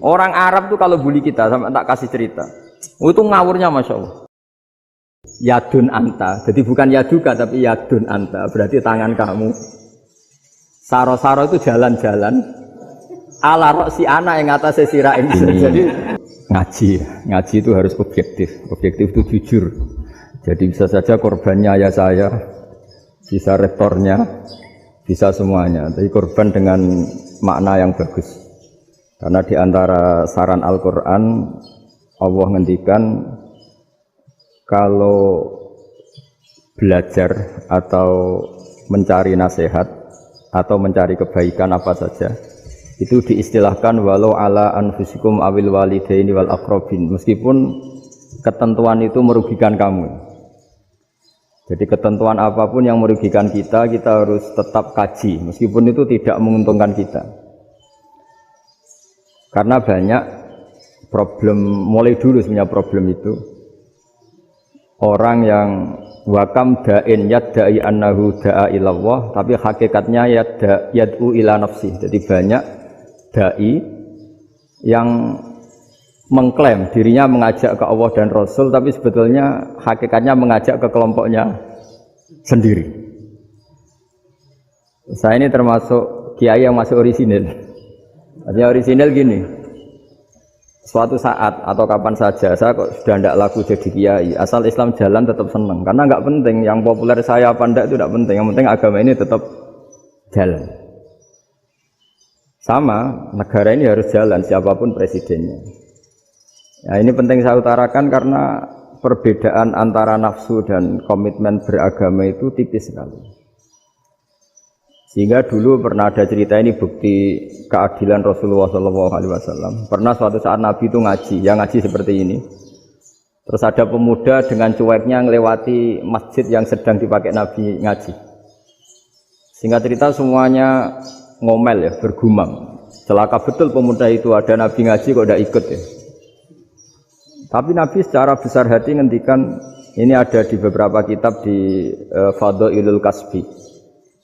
Orang Arab tuh kalau bully kita, sampai tak kasih cerita. Itu ngawurnya Masya Allah. Yadun anta, jadi bukan yaduka tapi yadun anta, berarti tangan kamu. Saro-saro itu jalan-jalan. Ala roksi anak yang atasnya sirah ini. Jadi ngaji itu harus objektif. Objektif itu jujur. Jadi bisa saja korbannya ayah saya, bisa rektornya, bisa semuanya. Tapi korban dengan makna yang bagus. Karena di antara saran Al-Quran, Allah ngendikan kalau belajar atau mencari nasihat atau mencari kebaikan apa saja, itu diistilahkan walau ala anfusikum awil walidaini wal aqrabin, meskipun ketentuan itu merugikan kamu. Jadi ketentuan apapun yang merugikan kita, kita harus tetap kaji meskipun itu tidak menguntungkan kita. Karena banyak problem, mulai dulu sebenarnya problem itu orang yang wakam da'in yadda'i annahu da'a ilallah, tapi hakikatnya yad'u ila nafsi. Jadi banyak da'i yang mengklaim dirinya mengajak ke Allah dan Rasul, tapi sebetulnya hakikatnya mengajak ke kelompoknya sendiri. Saya ini termasuk kiai yang masih orisinil. Artinya orisinil gini, suatu saat atau kapan saja saya kok sudah tidak laku jadi kiai, asal Islam jalan tetap senang, karena nggak penting yang populer saya apa enggak itu tidak penting, yang penting agama ini tetap jalan. Sama, negara ini harus jalan siapapun presidennya. Nah, ini penting saya utarakan karena perbedaan antara nafsu dan komitmen beragama itu tipis sekali. Sehingga dulu pernah ada cerita, ini bukti keadilan Rasulullah SAW. Pernah suatu saat Nabi itu ngaji, yang ngaji seperti ini. Terus ada pemuda dengan cueknya ngelewati masjid yang sedang dipakai Nabi ngaji. Singkat cerita semuanya ngomel ya, bergumam. Celaka betul pemuda itu, ada Nabi ngaji kok tidak ikut ya. Tapi Nabi secara besar hati ngendikan, ini ada di beberapa kitab di Fadhailul Kasbi,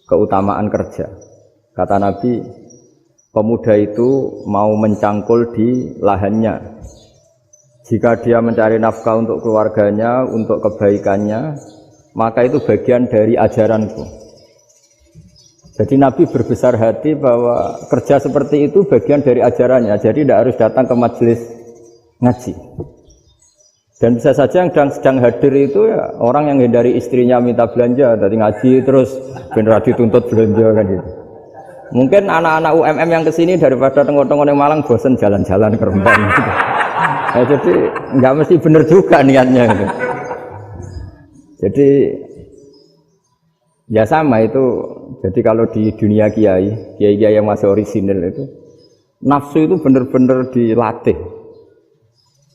keutamaan kerja. Kata Nabi, pemuda itu mau mencangkul di lahannya. Jika dia mencari nafkah untuk keluarganya, untuk kebaikannya, maka itu bagian dari ajaranku. Jadi Nabi berbesar hati bahwa kerja seperti itu bagian dari ajarannya. Jadi tidak harus datang ke majelis ngaji. Dan bisa saja yang sedang hadir itu ya orang yang hindari istrinya minta belanja, dari ngaji terus benar dituntut belanja kan gitu. Mungkin anak-anak UMM yang kesini daripada tengok-tengok yang Malang bosan jalan-jalan ke Rembang gitu. Nah, jadi nggak mesti benar juga niatnya gitu. Jadi ya sama itu. Jadi kalau di dunia kiai yang masih orisinil itu nafsu itu benar-benar dilatih.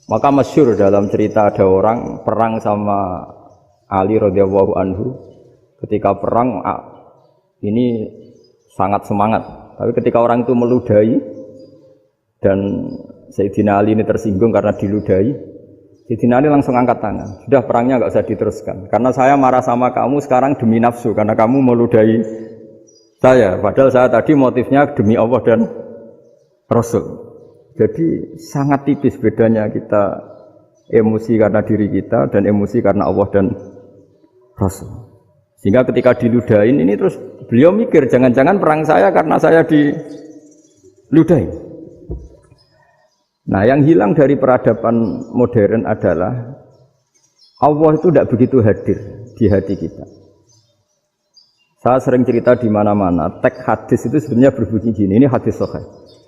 Maka masyhur dalam cerita ada orang perang sama Ali radhiyallahu anhu. Ketika perang ini sangat semangat. Tapi ketika orang itu meludahi dan Sayyidina Ali ini tersinggung karena diludahi, Sayyidina Ali langsung angkat tangan. Sudah, perangnya enggak usah diteruskan. Karena saya marah sama kamu sekarang demi nafsu, karena kamu meludahi saya. Padahal saya tadi motifnya demi Allah dan Rasul. Jadi sangat tipis bedanya kita emosi karena diri kita dan emosi karena Allah dan Rasul. Sehingga ketika diludahin ini terus beliau mikir, jangan-jangan perang saya karena saya diludahin. Nah, yang hilang dari peradaban modern adalah Allah itu tidak begitu hadir di hati kita. Saya sering cerita di mana-mana, teks hadis itu sebenarnya berbunyi gini, ini hadis sahih.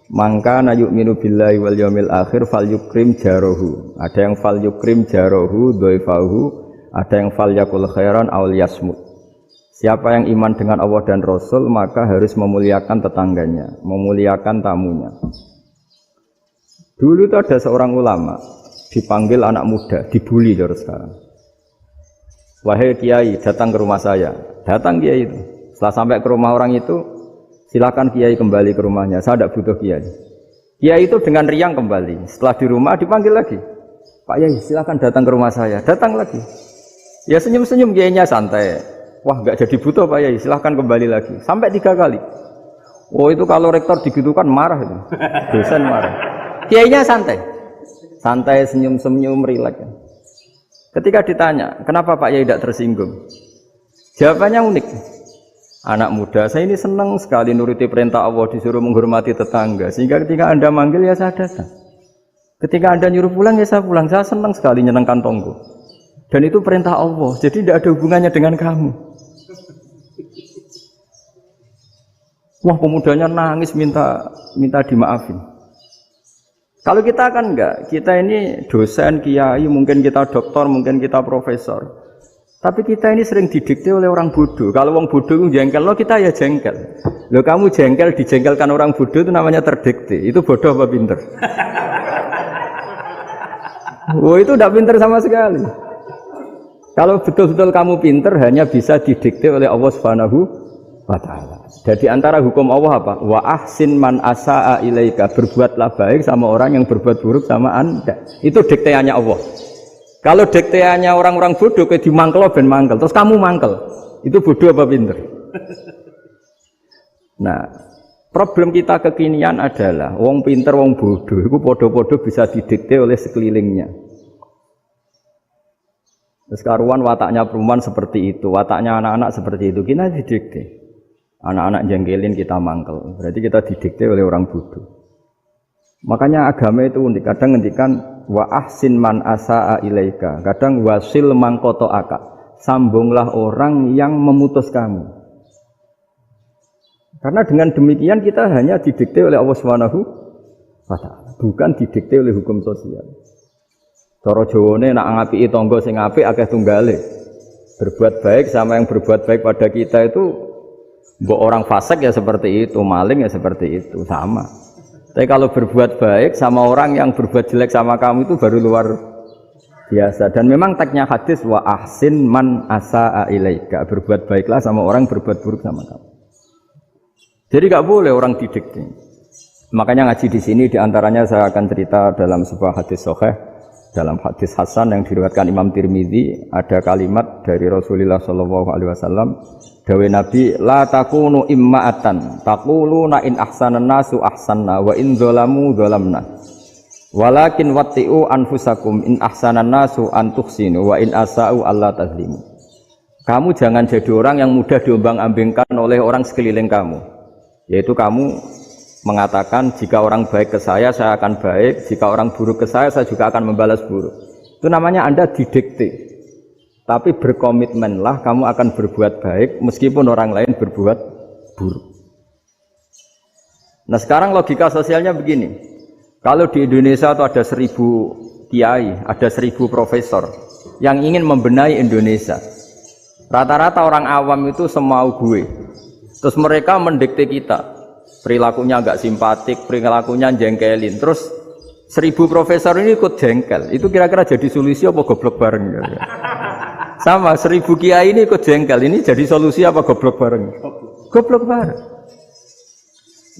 Mangka na yu'minu billahi wal yaumil akhir fal yukrim jarohu. Ada yang fal yukrim jarohu dhaifahu, ada yang fal yakul khairan aw yasmut. Siapa yang iman dengan Allah dan Rasul maka harus memuliakan tetangganya, memuliakan tamunya. Dulu itu ada seorang ulama dipanggil anak muda, dibully dari sekarang. Wahai kiai, datang ke rumah saya. Datang kiai itu. Setelah sampai ke rumah orang itu, silakan kiai kembali ke rumahnya, saya tidak butuh kiai. Kiai itu dengan riang kembali. Setelah di rumah dipanggil lagi, Pak Yai silakan datang ke rumah saya. Datang lagi. Ya senyum-senyum kiainya santai. Wah nggak jadi butuh Pak Yai, silakan kembali lagi. Sampai 3 kali. Oh itu kalau rektor digitukan marah itu. Dosen marah. Kiainya santai. Santai, senyum-senyum, rileks. Ketika ditanya, kenapa Pak Yai tidak tersinggung? Jawabannya unik. Anak muda, saya ini senang sekali nuruti perintah Allah, disuruh menghormati tetangga. Sehingga ketika Anda manggil, ya saya datang. Ketika Anda nyuruh pulang, ya saya pulang. Saya senang sekali nyenangkan tonggo. Dan itu perintah Allah, jadi tidak ada hubungannya dengan kamu. Wah, pemudanya nangis minta dimaafin. Kalau kita kan enggak, kita ini dosen, kiai, mungkin kita doktor, mungkin kita profesor. Tapi kita ini sering didikte oleh orang bodoh. Kalau orang bodoh itu jengkel, lo kita ya jengkel. Lo kamu jengkel, dijengkelkan orang bodoh itu namanya terdikte. Itu bodoh apa pinter? Wah, itu tidak pinter sama sekali. Kalau betul-betul kamu pinter, hanya bisa didikte oleh Allah Subhanahu wa ta'ala. Jadi antara hukum Allah apa? Wa ahsin man asa'a ilaika. Berbuatlah baik sama orang yang berbuat buruk sama Anda. Itu dikteannya Allah. Kalau dikteannya orang-orang bodoh, kayak dimangkel ben mangkel, terus kamu mangkel, itu bodoh apa pinter? Nah, problem kita kekinian adalah wong pinter, wong bodoh, itu podo-podo bisa didikte oleh sekelilingnya. Terus karuan wataknya perempuan seperti itu, wataknya anak-anak seperti itu, kita didikte. Anak-anak jengkelin kita mangkel, berarti kita didikte oleh orang bodoh. Makanya agama itu unik, kadang ngendikan wa ahsin man asa'a ilaika, kadang wasil man qata'aka, sambunglah orang yang memutus kamu. Karena dengan demikian kita hanya didikte oleh Allah Subhanahu wa ta'ala, bukan didikte oleh hukum sosial. Cara Jawane nak ngapiki tangga sing apik akeh tunggale. Berbuat baik sama yang berbuat baik pada kita itu, mbok orang fasik ya seperti itu, maling ya seperti itu, sama. Tapi kalau berbuat baik sama orang yang berbuat jelek sama kamu itu baru luar biasa. Dan memang teksnya hadis wa ahsin man asa'a ilaika. Berbuat baiklah sama orang berbuat buruk sama kamu. Jadi enggak boleh orang didikte. Makanya ngaji di sini diantaranya saya akan cerita dalam sebuah hadis sahih, dalam hadis hasan yang diriwayatkan Imam Tirmidzi, ada kalimat dari Rasulullah sallallahu alaihi wasallam. Dawe Nabi, la takunu imma'atan taquluna in ahsanan nasu ahsanna wa in zalamu zalamna walakin watti'u anfusakum in ahsanan nasu an tuhsinu wa in asa'u alla tazlimu. Kamu jangan jadi orang yang mudah diombang-ambingkan oleh orang sekeliling kamu, yaitu kamu mengatakan jika orang baik ke saya akan baik, jika orang buruk ke saya juga akan membalas buruk. Itu namanya Anda didikte. Tapi berkomitmenlah kamu akan berbuat baik meskipun orang lain berbuat buruk. Nah sekarang logika sosialnya begini. Kalau di Indonesia itu ada 1000 kiai, ada 1000 profesor yang ingin membenahi Indonesia. Rata-rata orang awam itu semau gue. Terus mereka mendikte kita. Perilakunya agak simpatik, perilakunya jengkelin. Terus 1000 profesor ini ikut jengkel. Itu kira-kira jadi solusi apa goblok bareng? Sama 1000 kiai ini ikut jengkel, ini jadi solusi apa goblok bareng? Goblok bareng.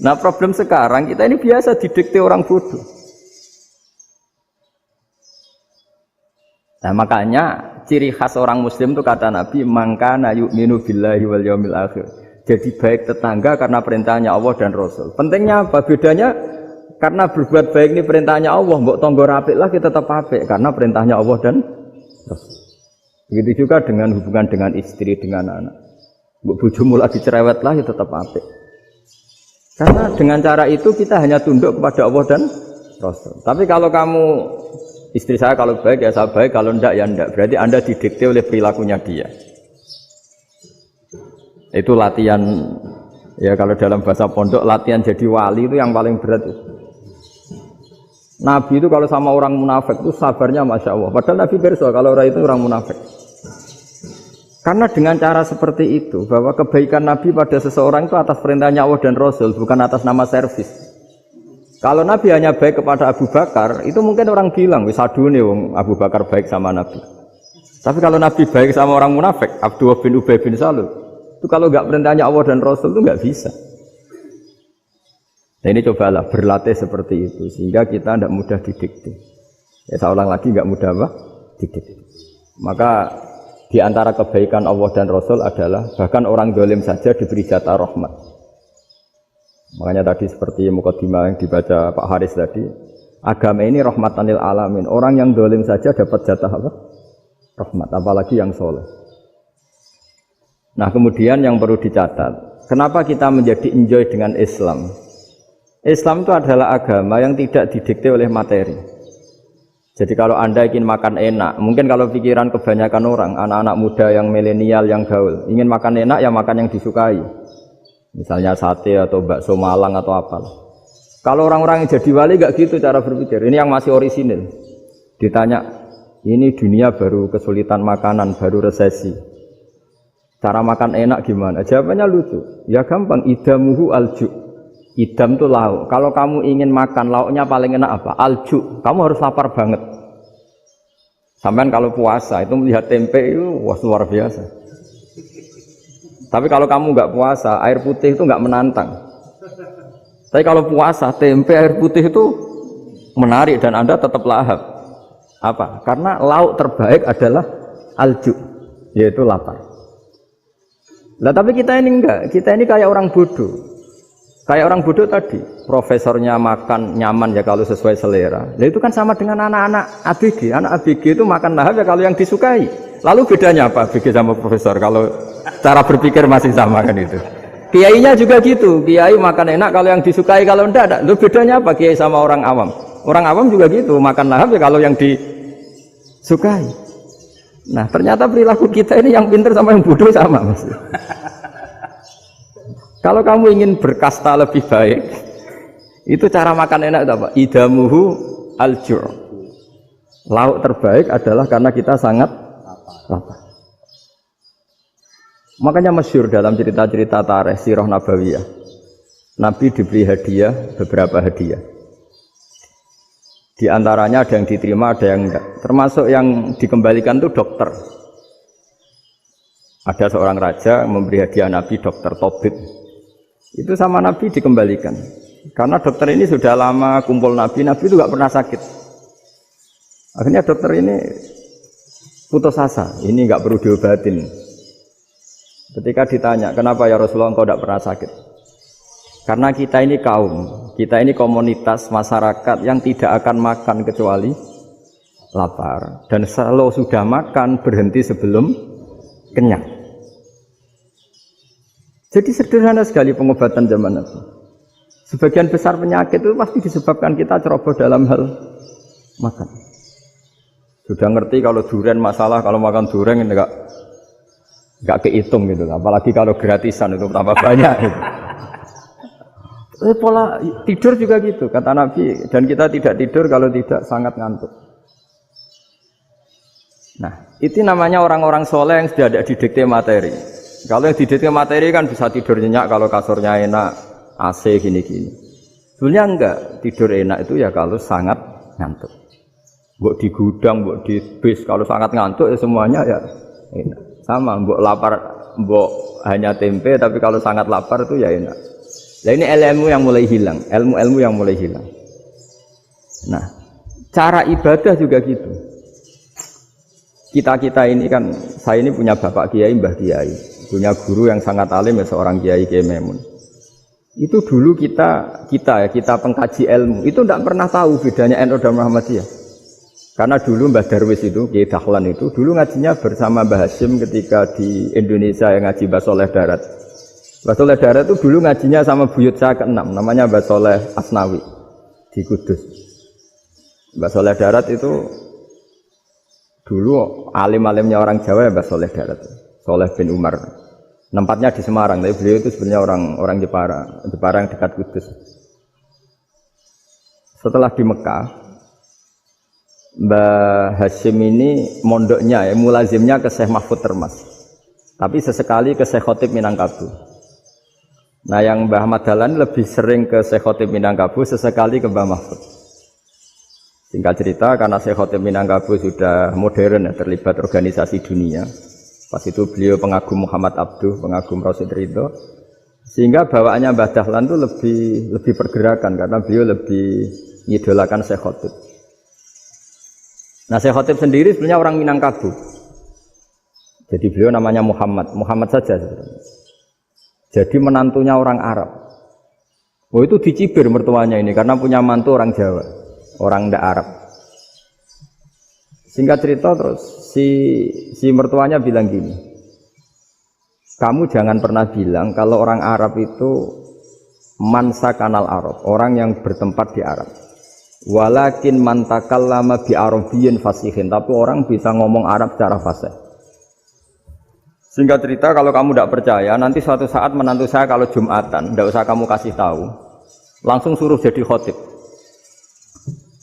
Nah problem sekarang kita ini biasa didikte orang bodoh. Nah makanya ciri khas orang muslim itu kata Nabi, mangkana yu'minu billahi wal yaumil akhir. Jadi baik tetangga karena perintahnya Allah dan Rasul. Pentingnya apa? Bedanya karena berbuat baik ini perintahnya Allah, mbok tonggo apik lah kita tetap apik karena perintahnya Allah dan Rasul. Begitu juga dengan hubungan dengan istri, dengan anak. Bojomu lagi cerewet lah ya tetap apik. Karena dengan cara itu kita hanya tunduk kepada Allah dan Rasul. Tapi kalau kamu, istri saya kalau baik ya saya baik, kalau enggak ya enggak. Berarti Anda didikte oleh perilakunya dia. Itu latihan, ya kalau dalam bahasa pondok, latihan jadi wali itu yang paling berat. Nabi itu kalau sama orang munafik itu sabarnya Masya Allah. Padahal Nabi berso kalau orang itu orang munafik. Karena dengan cara seperti itu, bahwa kebaikan Nabi pada seseorang itu atas perintahnya Allah dan Rasul, bukan atas nama servis. Kalau Nabi hanya baik kepada Abu Bakar, itu mungkin orang bilang, wis adune wong Abu Bakar baik sama Nabi. Tapi kalau Nabi baik sama orang munafik, Abdullah bin Ubay bin Salul, itu kalau enggak perintahnya Allah dan Rasul itu enggak bisa. Nah ini cobalah berlatih seperti itu, sehingga kita tidak mudah didikte. Ya saya ulang lagi, enggak mudah apa? Didikte. Maka di antara kebaikan Allah dan Rasul adalah bahkan orang zalim saja diberi jatah rahmat. Makanya tadi seperti mukadimah yang dibaca Pak Haris tadi, Agama ini rahmatan lil alamin. Orang yang dolim saja dapat jatah apa? Rahmat, apalagi yang soleh. Nah kemudian yang perlu dicatat, kenapa kita menjadi enjoy dengan Islam? Islam itu adalah agama yang tidak didikte oleh materi. Jadi kalau Anda ingin makan enak, mungkin kalau pikiran kebanyakan orang, anak-anak muda yang milenial, yang gaul, ingin makan enak ya makan yang disukai. Misalnya sate atau bakso Malang atau apa. Kalau orang-orang yang jadi wali gak gitu cara berpikir. Ini yang masih orisinil. Ditanya, ini dunia baru kesulitan makanan, baru resesi. Cara makan enak gimana? Jawabannya lucu. Ya gampang, idamuhu alju. Idam itu lauk. Kalau kamu ingin makan lauknya paling enak apa? Alju. Kamu harus lapar banget. Sampai kalau puasa itu melihat tempe itu wah luar biasa. Tapi kalau kamu nggak puasa, air putih itu nggak menantang. Tapi kalau puasa, tempe air putih itu menarik dan Anda tetap lahap. Apa? Karena lauk terbaik adalah alju, yaitu lapar. Nah tapi kita ini enggak. Kita ini kayak orang bodoh. Kayak orang bodoh tadi, profesornya makan nyaman ya kalau sesuai selera. Nah itu kan sama dengan anak-anak ABG. Anak ABG itu makan lahap ya kalau yang disukai. Lalu bedanya apa ABG sama profesor? Kalau cara berpikir masih sama kan itu. Kiainya juga gitu. Kiai makan enak kalau yang disukai, kalau enggak ada. Lalu bedanya apa kiai sama orang awam? Orang awam juga gitu, makan lahap ya kalau yang disukai. Nah ternyata perilaku kita ini yang pintar sama yang bodoh sama Mas. Kalau kamu ingin berkasta lebih baik, itu cara makan enak itu apa? Idamuhu al-ju'. Lauk terbaik adalah karena kita sangat lapar. Makanya masyhur dalam cerita-cerita tarikh sirah nabawiyah. Nabi diberi hadiah, beberapa hadiah. Di antaranya ada yang diterima, ada yang enggak. Termasuk yang dikembalikan itu dokter. Ada seorang raja memberi hadiah Nabi dokter Tobit. Itu sama Nabi dikembalikan. Karena dokter ini sudah lama kumpul Nabi itu gak pernah sakit. Akhirnya dokter ini putus asa, ini gak perlu diobatin. Ketika ditanya, kenapa ya Rasulullah engkau gak pernah sakit? Karena kita ini kaum, kita ini komunitas masyarakat yang tidak akan makan kecuali lapar. Dan kalau sudah makan berhenti sebelum kenyang. Jadi sederhana sekali pengobatan zaman Nabi. Sebagian besar penyakit itu pasti disebabkan kita ceroboh dalam hal makan. Sudah ngerti kalau durian masalah, kalau makan durian ini enggak kehitung gitu. Apalagi kalau gratisan itu tambah banyak gitu. Pola tidur juga gitu kata Nabi, dan kita tidak tidur kalau tidak sangat ngantuk. Nah, itu namanya orang-orang soleh yang sudah ada didikte materi. Kalau yang didikte materi kan bisa tidur nyenyak kalau kasurnya enak, AC gini-gini. Sebenarnya enggak, tidur enak itu ya kalau sangat ngantuk. Mbok di gudang, mbok di bis, kalau sangat ngantuk ya semuanya ya enak. Sama, mbok lapar, mbok hanya tempe, tapi kalau sangat lapar itu ya enak. Nah ini ilmu yang mulai hilang, ilmu-ilmu yang mulai hilang. Nah, cara ibadah juga gitu. Kita ini kan, saya ini punya bapak kiai, mbah kiai, punya guru yang sangat alim ya seorang kiai Kiai Memun. Itu dulu kita pengkaji ilmu itu tidak pernah tahu bedanya NU dan Muhammadiyah. Karena dulu Mbah Darwis itu Kiai Dahlan itu dulu ngajinya bersama Mbah Hasyim ketika di Indonesia yang ngaji Mbah Soleh Darat. Mbah Soleh Darat itu dulu ngajinya sama buyut saya ke-6 namanya Mbah Soleh Asnawi di Kudus. Mbah Soleh Darat itu dulu alim-alimnya orang Jawa ya Mbah Soleh Darat, Soleh bin Umar. Tempatnya di Semarang, tapi beliau itu sebenarnya orang Jepara yang dekat Kudus. Setelah di Mekah, Mbah Hasyim ini mondoknya, mulazimnya ke Syekh Mahfud Termas. Tapi sesekali ke Syekh Khotib Minangkabau. Nah yang Mbah Ahmad Dahlan lebih sering ke Syekh Khotib Minangkabau, sesekali ke Mbah Mahfud. Singkat cerita, karena Syekh Khotib Minangkabau sudah modern, terlibat organisasi dunia. Pas itu beliau pengagum Muhammad Abduh, pengagum Rasid Ridho. Sehingga bawaannya Mbah Dahlan itu lebih pergerakan, karena beliau lebih mengidolakan Syekh Khotib. Nah Syekh Khotib sendiri sebenarnya orang Minangkabau. Jadi beliau namanya Muhammad saja. Jadi menantunya orang Arab. Oh itu dicibir mertuanya ini, karena punya mantu orang Jawa. orang ndak Arab. Singkat cerita terus si mertuanya bilang gini, kamu jangan pernah bilang kalau orang Arab itu mansa kanal Arab, orang yang bertempat di Arab. Walakin man takallama bi arabiyyin fasihin, tapi orang bisa ngomong Arab secara fasih. Singkat cerita, kalau kamu tidak percaya, nanti suatu saat menantu saya kalau Jumatan, tidak usah kamu kasih tahu, langsung suruh jadi khotib.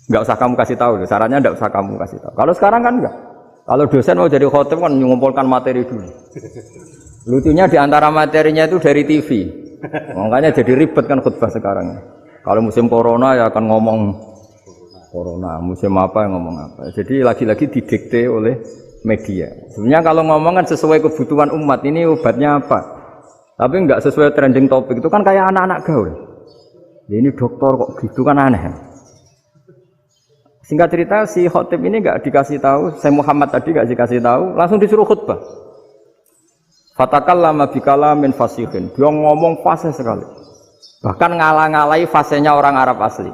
Tidak usah kamu kasih tahu, sarannya tidak usah kamu kasih tahu. Kalau sekarang kan enggak. Kalau dosen mau jadi khotib kan mengumpulkan materi dulu. Lucunya di antara materinya itu dari TV, makanya jadi ribet kan khutbah sekarang. Kalau musim corona ya akan ngomong corona, musim apa yang ngomong apa. Jadi lagi-lagi didikte oleh media. Sebenarnya kalau ngomong kan sesuai kebutuhan umat, ini obatnya apa. Tapi enggak sesuai trending topik, itu kan kayak anak-anak gaul. Ini dokter kok gitu kan aneh. Singkat cerita si khotib ini enggak dikasih tahu, saya Muhammad tadi enggak dikasih tahu, langsung disuruh khutbah. Fatakallama bikalamin fasihin. Dia ngomong fasih sekali. Bahkan ngalah-ngalahi fasihnya orang Arab asli.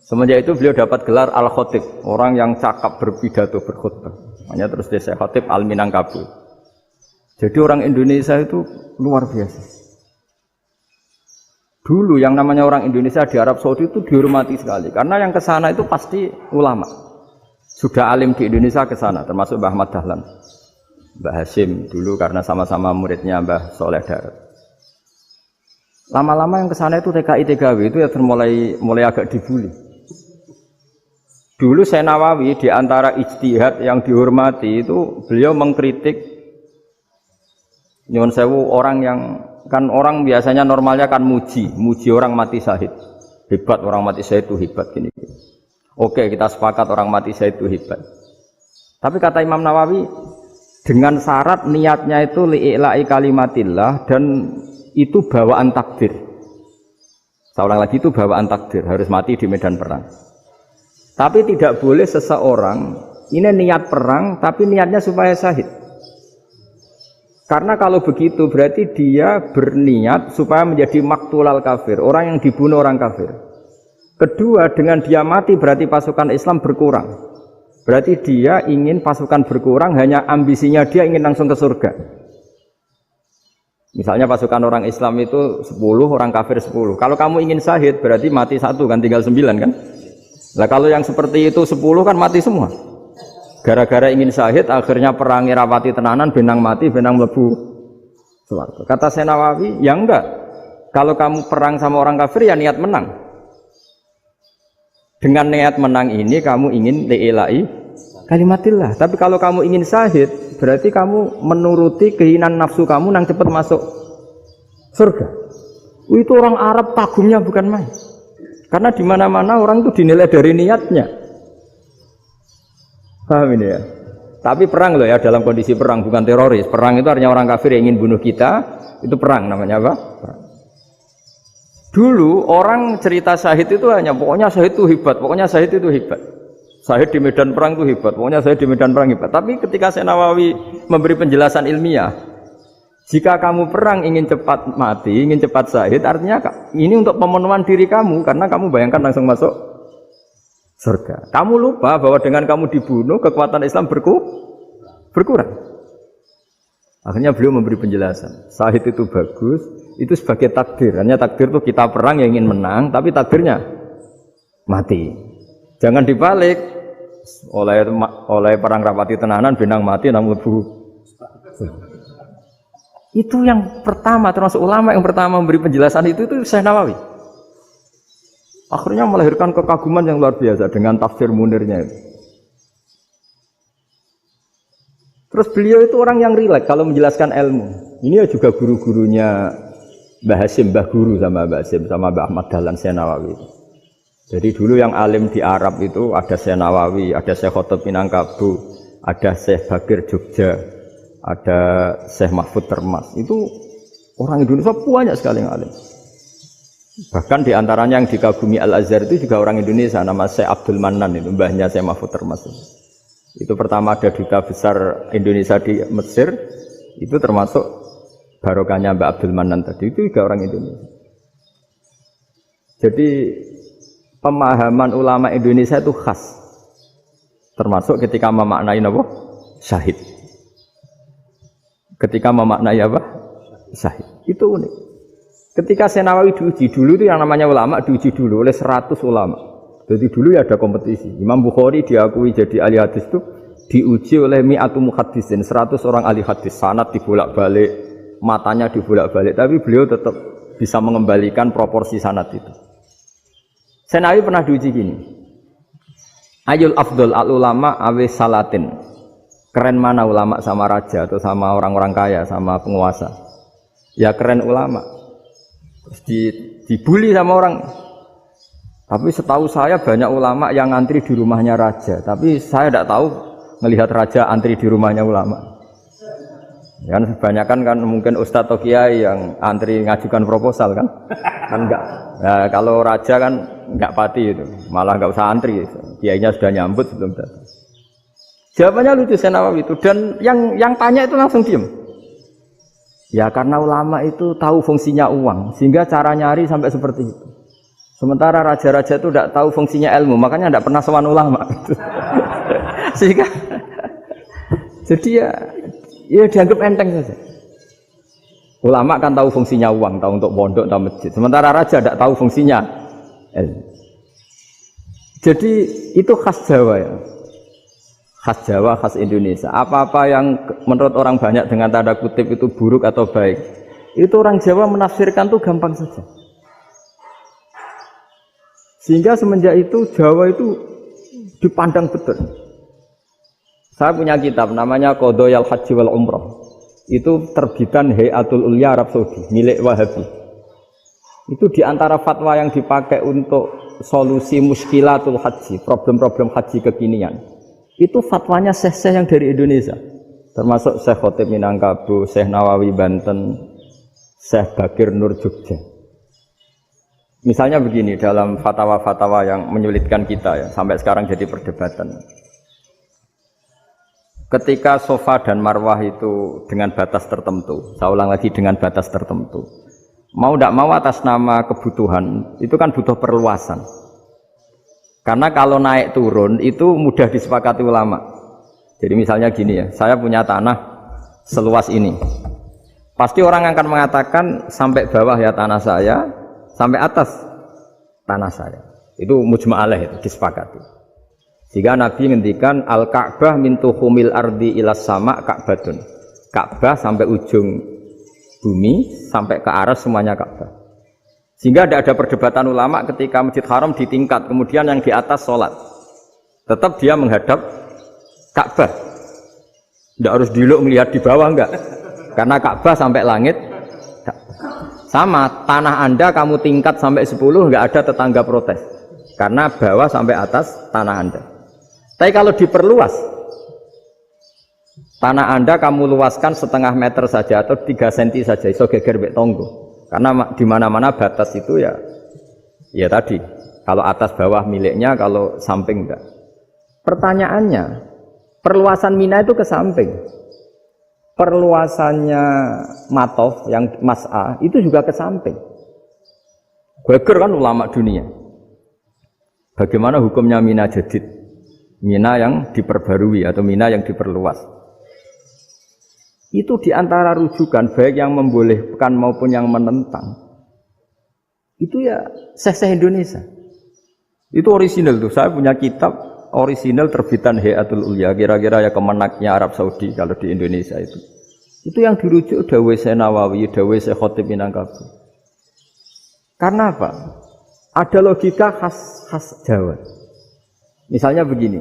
Semenjak itu beliau dapat gelar Al-Khotib, orang yang cakap berpidato berkhutbah. Makanya terus dia Khotib Al-Minangkabau. Jadi orang Indonesia itu luar biasa. Dulu yang namanya orang Indonesia di Arab Saudi itu dihormati sekali, karena yang ke sana itu pasti ulama. Sudah alim di Indonesia ke sana, termasuk Mbah Ahmad Dahlan, Mbah Hasyim dulu karena sama-sama muridnya Mbah Soleh Darat. Lama-lama yang ke sana itu TKI TKW itu ya mulai agak dibully. Dulu Syekh Nawawi di antara ijtihad yang dihormati itu beliau mengkritik nyuwun sewu orang yang kan orang biasanya normalnya kan muji orang mati syahid. Hebat orang mati syahid itu hebat gini. Oke, kita sepakat orang mati syahid itu hebat. Tapi kata Imam Nawawi dengan syarat niatnya itu li'ila'i kalimatillah dan itu bawaan takdir. Saya ulang lagi, itu bawaan takdir, harus mati di medan perang. Tapi tidak boleh seseorang ini niat perang tapi niatnya supaya syahid. Karena kalau begitu berarti dia berniat supaya menjadi maktulal kafir, orang yang dibunuh orang kafir. Kedua, dengan dia mati berarti pasukan Islam berkurang. Berarti dia ingin pasukan berkurang, hanya ambisinya dia ingin langsung ke surga. Misalnya pasukan orang Islam itu 10, orang kafir 10. Kalau kamu ingin syahid berarti mati 1 kan, tinggal 9 kan. Lah kalau yang seperti itu 10 kan mati semua. Gara-gara ingin syahid akhirnya perangi rapati tenanan, benang mati, benang mlebu swarga. Kata Syekh Nawawi, ya enggak. Kalau kamu perang sama orang kafir ya niat menang. Dengan niat menang ini kamu ingin li'ila'i kalimatillah. Tapi kalau kamu ingin syahid berarti kamu menuruti keinginan nafsu kamu nang cepat masuk surga. Itu orang Arab kagumnya bukan main. Karena di mana-mana orang itu dinilai dari niatnya. Paham ini ya? Tapi perang loh ya, dalam kondisi perang, bukan teroris. Perang itu artinya orang kafir yang ingin bunuh kita, itu perang namanya apa? Perang. Dulu orang cerita syahid itu hanya pokoknya syahid itu hebat, pokoknya syahid itu hebat. Syahid di medan perang itu hebat, pokoknya syahid di medan perang hebat. Tapi ketika Syekh Nawawi memberi penjelasan ilmiah, jika kamu perang ingin cepat mati, ingin cepat syahid, artinya ini untuk pemenuhan diri kamu, karena kamu bayangkan langsung masuk surga. Kamu lupa bahwa dengan kamu dibunuh, kekuatan Islam berkurang. Akhirnya beliau memberi penjelasan, syahid itu bagus, itu sebagai takdir. Hanya takdir itu kita perang yang ingin menang, tapi takdirnya mati. Jangan dibalik, oleh perang rapati tenanan, benang mati, namun lebu. Itu yang pertama, termasuk ulama yang pertama memberi penjelasan itu Syekh Nawawi. Akhirnya melahirkan kekaguman yang luar biasa dengan tafsir Munirnya itu. Terus beliau itu orang yang rileks kalau menjelaskan ilmu. Ini juga guru-gurunya Mbah Hasyim, Mbah Guru sama Mbah Hasyim, sama Mbah Ahmad Dahlan, Syekh Nawawi. Jadi dulu yang alim di Arab itu ada Syekh Nawawi, ada Syekh Khotib Minangkabau, ada Syekh Bakir Jogja, ada Syekh Mahfud Termas. Itu orang Indonesia banyak sekali yang alim. Bahkan diantaranya yang dikagumi Al-Azhar itu juga orang Indonesia, nama Syekh Abdul Manan, itu mbahnya Syekh Mahfud Termas. Itu pertama ada duta besar Indonesia di Mesir, itu termasuk barokahnya Mbak Abdul Manan tadi, itu juga orang Indonesia. Jadi pemahaman ulama Indonesia itu khas. Termasuk ketika memaknai apa? Syahid. Ketika memaknai apa? Syahid. Itu unik. Ketika Senawawi diuji dulu itu yang namanya ulama diuji dulu oleh 100 ulama. Jadi dulu ya ada kompetisi. Imam Bukhari diakui jadi ahli hadis itu diuji oleh mi'atu muhaddisin, 100 orang ahli hadis. Sanad dibolak-balik, matanya dibolak-balik, tapi beliau tetap bisa mengembalikan proporsi sanad itu. Senawawi pernah diuji gini. Ayul afdol al ulama awe salatin. Keren mana ulama sama raja atau sama orang-orang kaya, sama penguasa? Ya keren ulama. Terus dibully sama orang. Tapi setahu saya banyak ulama yang antri di rumahnya raja. Tapi saya tidak tahu melihat raja antri di rumahnya ulama. Kan kebanyakan kan mungkin ustadz atau kiai yang antri ngajukan proposal kan? Kan enggak. Nah, kalau raja kan enggak pati itu, malah enggak usah antri. Kiainya sudah nyambut sebelum datang. Jawabannya lucu Senawawi itu, dan yang tanya itu langsung diam. Ya karena ulama itu tahu fungsinya uang, sehingga cara nyari sampai seperti itu. Sementara raja-raja itu tidak tahu fungsinya ilmu, makanya tidak pernah sowan ulama. Sehingga jadi ya dianggap enteng saja. Ulama kan tahu fungsinya uang, tahu untuk pondok, tahu masjid. Sementara raja tidak tahu fungsinya ilmu. Jadi itu khas Jawa ya. Khas Jawa, khas Indonesia. Apa-apa yang menurut orang banyak dengan tanda kutip itu buruk atau baik, itu orang Jawa menafsirkan itu gampang saja. Sehingga semenjak itu Jawa itu dipandang betul. Saya punya kitab namanya Qadhayal Haji wal Umrah. Itu terbitan Hayatul Ulya Arab Saudi, milik Wahabi. Itu diantara fatwa yang dipakai untuk solusi muskilatul haji, problem-problem haji kekinian. Itu fatwanya syekh-syekh yang dari Indonesia. Termasuk Syekh Khotib Minangkabau, Syekh Nawawi Banten, Syekh Bakir Nur Jogja. Misalnya begini, dalam fatwa-fatwa yang menyulitkan kita ya, sampai sekarang jadi perdebatan. Ketika Sofa dan Marwah itu dengan batas tertentu, saya ulang lagi dengan batas tertentu. Mau tidak mau atas nama kebutuhan, itu kan butuh perluasan. Karena kalau naik turun itu mudah disepakati ulama. Jadi misalnya gini ya, saya punya tanah seluas ini. Pasti orang akan mengatakan sampai bawah ya tanah saya, sampai atas tanah saya. Itu mujma' alaih, itu disepakati. Sehingga Nabi ngendikan al-Ka'bah min tuhumil ardi ilas sama Ka'batun. Ka'bah sampai ujung bumi, sampai ke aras semuanya Ka'bah. Sehingga tidak ada perdebatan ulama ketika Masjid Haram ditingkat, kemudian yang di atas sholat. Tetap dia menghadap Ka'bah. Tidak harus diluk melihat di bawah, enggak. Karena Ka'bah sampai langit. Sama, tanah Anda kamu tingkat sampai 10, enggak ada tetangga protes. Karena bawah sampai atas tanah Anda. Tapi kalau diperluas, tanah Anda kamu luaskan setengah meter saja atau 3 cm saja, iso geger mek tonggo. Karena di mana-mana batas itu ya tadi, kalau atas bawah miliknya, kalau samping enggak. Pertanyaannya, perluasan Mina itu ke samping. Perluasannya Matof yang Mas'a itu juga ke samping. Geger kan ulama dunia. Bagaimana hukumnya Mina Jadid? Mina yang diperbarui atau Mina yang diperluas. Itu diantara rujukan baik yang membolehkan maupun yang menentang. Itu ya syekh-syekh Indonesia. Itu orisinal tuh. Saya punya kitab orisinal terbitan Hayatul Ulya, kira-kira ya kemenaknya Arab Saudi kalau di Indonesia itu. Itu yang dirujuk dawuh Syekh Nawawi, dawuh Syekh Khotib Minangkabau. Karena apa? Ada logika khas Jawa. Misalnya begini.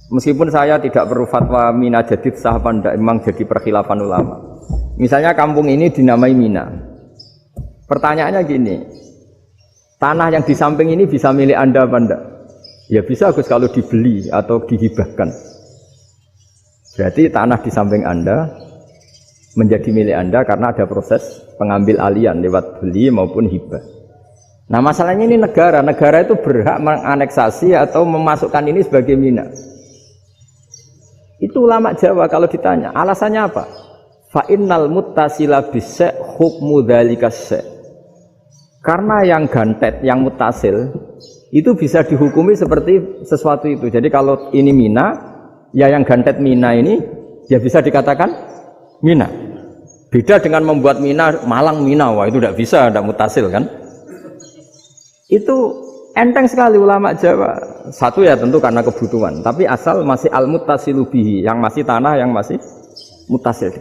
Meskipun saya tidak perlu fatwa Mina Jadid sah apa enggak, memang jadi perkhilafan ulama. Misalnya kampung ini dinamai Mina. Pertanyaannya gini, tanah yang di samping ini bisa milik Anda apa enggak? Ya bisa Gus kalau dibeli atau dihibahkan. Berarti tanah di samping Anda menjadi milik Anda karena ada proses pengambil alian lewat beli maupun hibah. Nah masalahnya ini negara itu berhak menganeksasi atau memasukkan ini sebagai Mina. Itu ulama Jawa kalau ditanya, alasannya apa? Fa innal muttasila bis-syai' hukmu dzalika syai'. Karena yang gantet, yang mutasil itu bisa dihukumi seperti sesuatu itu. Jadi kalau ini Mina, ya yang gantet Mina ini ya bisa dikatakan Mina. Beda dengan membuat Mina Malang Mina, wah itu tidak bisa, tidak mutasil kan? Itu enteng sekali ulama Jawa. Satu ya tentu karena kebutuhan, tapi asal masih al-muttasilu bihi, yang masih tanah yang masih mutasil.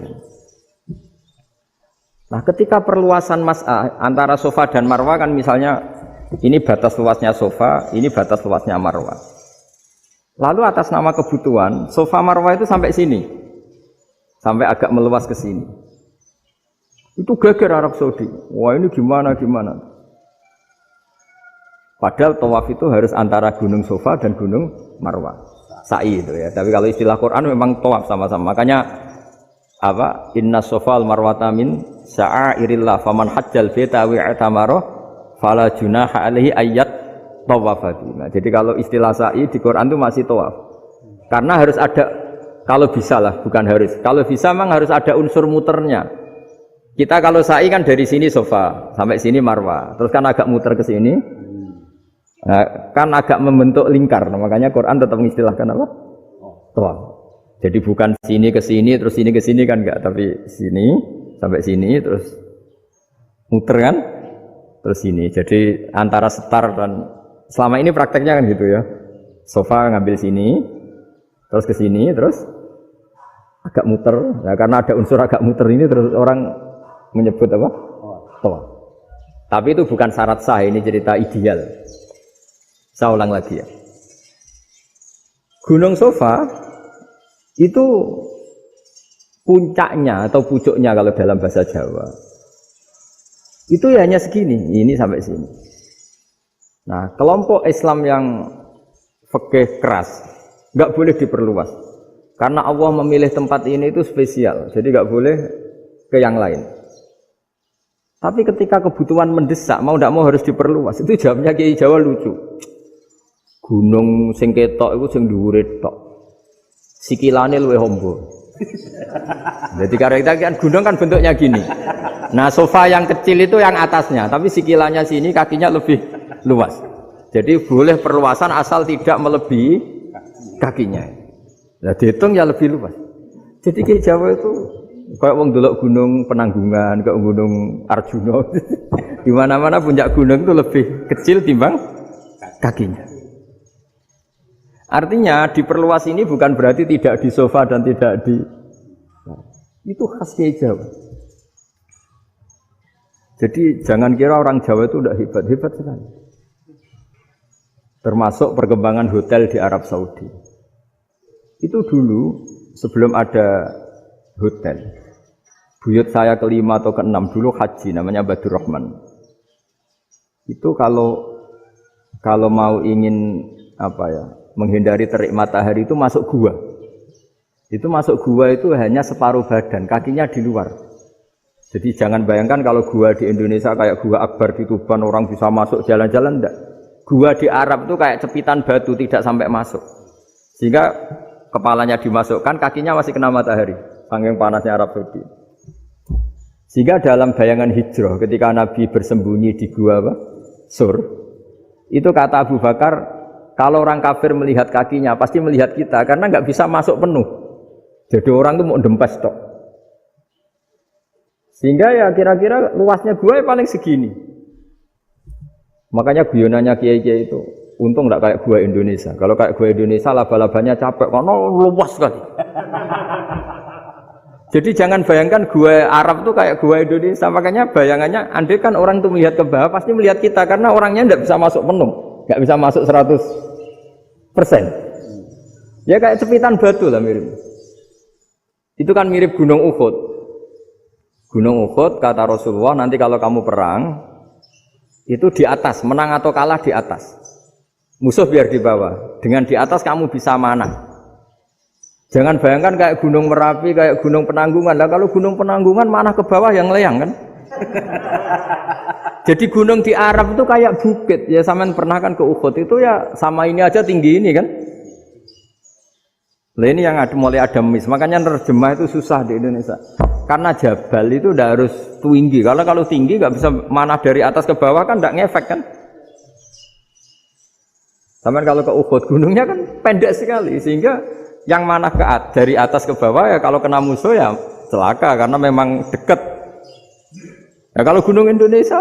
Nah, ketika perluasan mas'ah antara sofa dan marwah kan misalnya ini batas luasnya sofa, ini batas luasnya marwah. Lalu atas nama kebutuhan, sofa marwah itu sampai sini. Sampai agak meluas ke sini. Itu geger Arab Saudi. Wah, ini gimana? Padahal tawaf itu harus antara gunung sofa dan gunung marwah. Sa'i itu ya. Tapi kalau istilah Quran memang tawaf sama-sama. Makanya apa? Inna sofa al-marwata min sya'airillah faman hajjal baita wa i'tamara fala junaha alaihi ayyat tawafati. Nah, jadi kalau istilah sa'i di Quran itu masih tawaf. Karena harus ada, kalau bisa lah, bukan harus. Kalau bisa memang harus ada unsur muternya. Kita kalau sa'i kan dari sini sofa sampai sini marwah. Terus kan agak muter ke sini. Nah, kan agak membentuk lingkar. Nah, makanya Quran tetap mengistilahkan apa? Tawaf. Jadi bukan sini ke sini terus sini ke sini kan enggak, tapi sini sampai sini terus muter kan terus sini. Jadi antara setar dan selama ini prakteknya kan gitu ya, sofa ngambil sini terus ke sini terus agak muter. Nah, karena ada unsur agak muter ini terus orang menyebut apa? Tawaf. Tapi itu bukan syarat sah, ini cerita ideal. Saya ulang lagi ya. Gunung Sofa itu puncaknya atau pucuknya kalau dalam bahasa Jawa itu ya hanya segini, ini sampai sini. Nah, kelompok Islam yang fikih keras nggak boleh diperluas karena Allah memilih tempat ini itu spesial, jadi nggak boleh ke yang lain. Tapi ketika kebutuhan mendesak, mau tidak mau harus diperluas. Itu jawabnya Kiai Jawa lucu. Gunung sing ketok itu sing dhuwure tok, sikilane luwih hombo. Jadi karena kita kan gunung kan bentuknya gini. Nah, sofa yang kecil itu yang atasnya, tapi sikilannya sini kakinya lebih luas. Jadi boleh perluasan asal tidak melebihi kakinya. Nah, dihitung ya lebih luas. Jadi Kiai Jawa itu kayak wong delok gunung Penanggungan, kayak gunung Arjuna. Di mana-mana puncak gunung itu lebih kecil timbang kakinya. Artinya diperluas ini bukan berarti tidak di sofa dan tidak di, itu khas Kiai Jawa. Jadi jangan kira orang Jawa itu tidak hebat sekali. Termasuk perkembangan hotel di Arab Saudi. Itu dulu sebelum ada hotel, buyut saya kelima atau keenam dulu haji, namanya Badur Rahman. Itu kalau mau ingin apa ya, menghindari terik matahari itu masuk gua. Itu masuk gua itu hanya separuh badan, kakinya di luar. Jadi jangan bayangkan kalau gua di Indonesia kayak gua Akbar di Tuban orang bisa masuk jalan-jalan, enggak. Gua di Arab itu kayak cepitan batu, tidak sampai masuk. Sehingga kepalanya dimasukkan, kakinya masih kena matahari, saking panasnya Arab Saudi. Sehingga dalam bayangan hijrah ketika Nabi bersembunyi di gua Sur, itu kata Abu Bakar, kalau orang kafir melihat kakinya pasti melihat kita karena nggak bisa masuk penuh. Jadi orang itu mau dempes tok. Sehingga ya kira-kira luasnya gua paling segini. Makanya guyonannya kiai-kiai itu untung nggak kayak gua Indonesia. Kalau kayak gua Indonesia laba-labanya capek karena luas sekali. Jadi jangan bayangkan gua Arab tuh kayak gua Indonesia. Makanya bayangannya andai kan orang itu melihat ke bawah pasti melihat kita karena orangnya nggak bisa masuk penuh, nggak bisa masuk 100%. Ya kayak cepitan batu lah mirip. Itu kan mirip Gunung Uhud. Gunung Uhud kata Rasulullah, nanti kalau kamu perang itu di atas, menang atau kalah di atas. Musuh biar di bawah. Dengan di atas kamu bisa manah. Jangan bayangkan kayak Gunung Merapi, kayak Gunung Penanggungan. Lah kalau Gunung Penanggungan manah ke bawah yang leyang kan. Jadi gunung di Arab itu kayak bukit. Ya sampean pernah kan ke Uhud itu ya sama ini aja tinggi ini kan. Lah ini yang mulai ada mis, makanya nerjemah itu susah di Indonesia. Karena jabal itu tidak harus tinggi. Kalau tinggi nggak bisa manah dari atas ke bawah kan nggak ngefek kan. Sama kalau ke Uhud gunungnya kan pendek sekali sehingga yang manah dari atas ke bawah ya kalau kena musuh ya celaka karena memang dekat. Ya kalau gunung Indonesia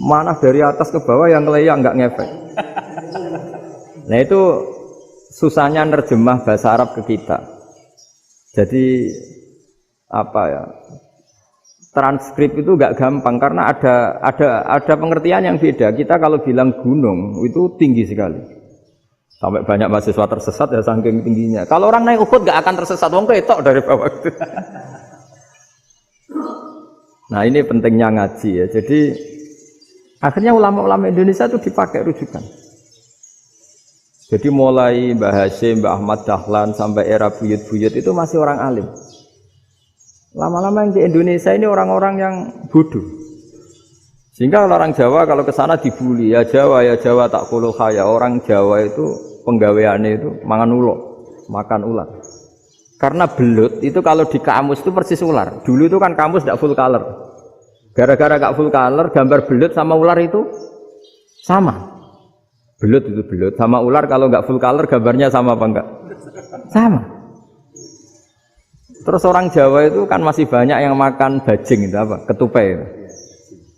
manah dari atas ke bawah yang keleyang nggak ngefek. Nah itu susahnya nerjemah bahasa Arab ke kita. Jadi apa ya? Transkrip itu enggak gampang karena ada pengertian yang beda. Kita kalau bilang gunung itu tinggi sekali. Sampai banyak mahasiswa tersesat ya saking tingginya. Kalau orang naik Uhud enggak akan tersesat, wong ketok dari bawah itu. Nah, ini pentingnya ngaji ya. Jadi akhirnya ulama-ulama Indonesia itu dipakai rujukan. Jadi mulai Mbah Hasyim, Mbah Ahmad Dahlan sampai era buyut-buyut itu masih orang alim. Lama-lama yang di Indonesia ini orang-orang yang bodoh. Sehingga orang Jawa kalau ke sana dibully, ya Jawa tak kulu khaya. Orang Jawa itu penggaweannya itu makan ular. Karena belut itu kalau di kamus itu persis ular. Dulu itu kan kamus tidak full color. Gara-gara gak full color, gambar belut sama ular itu sama. Belut itu belut sama ular kalau nggak full color gambarnya sama apa enggak? Sama. Terus orang Jawa itu kan masih banyak yang makan bajing itu apa? Ketupai.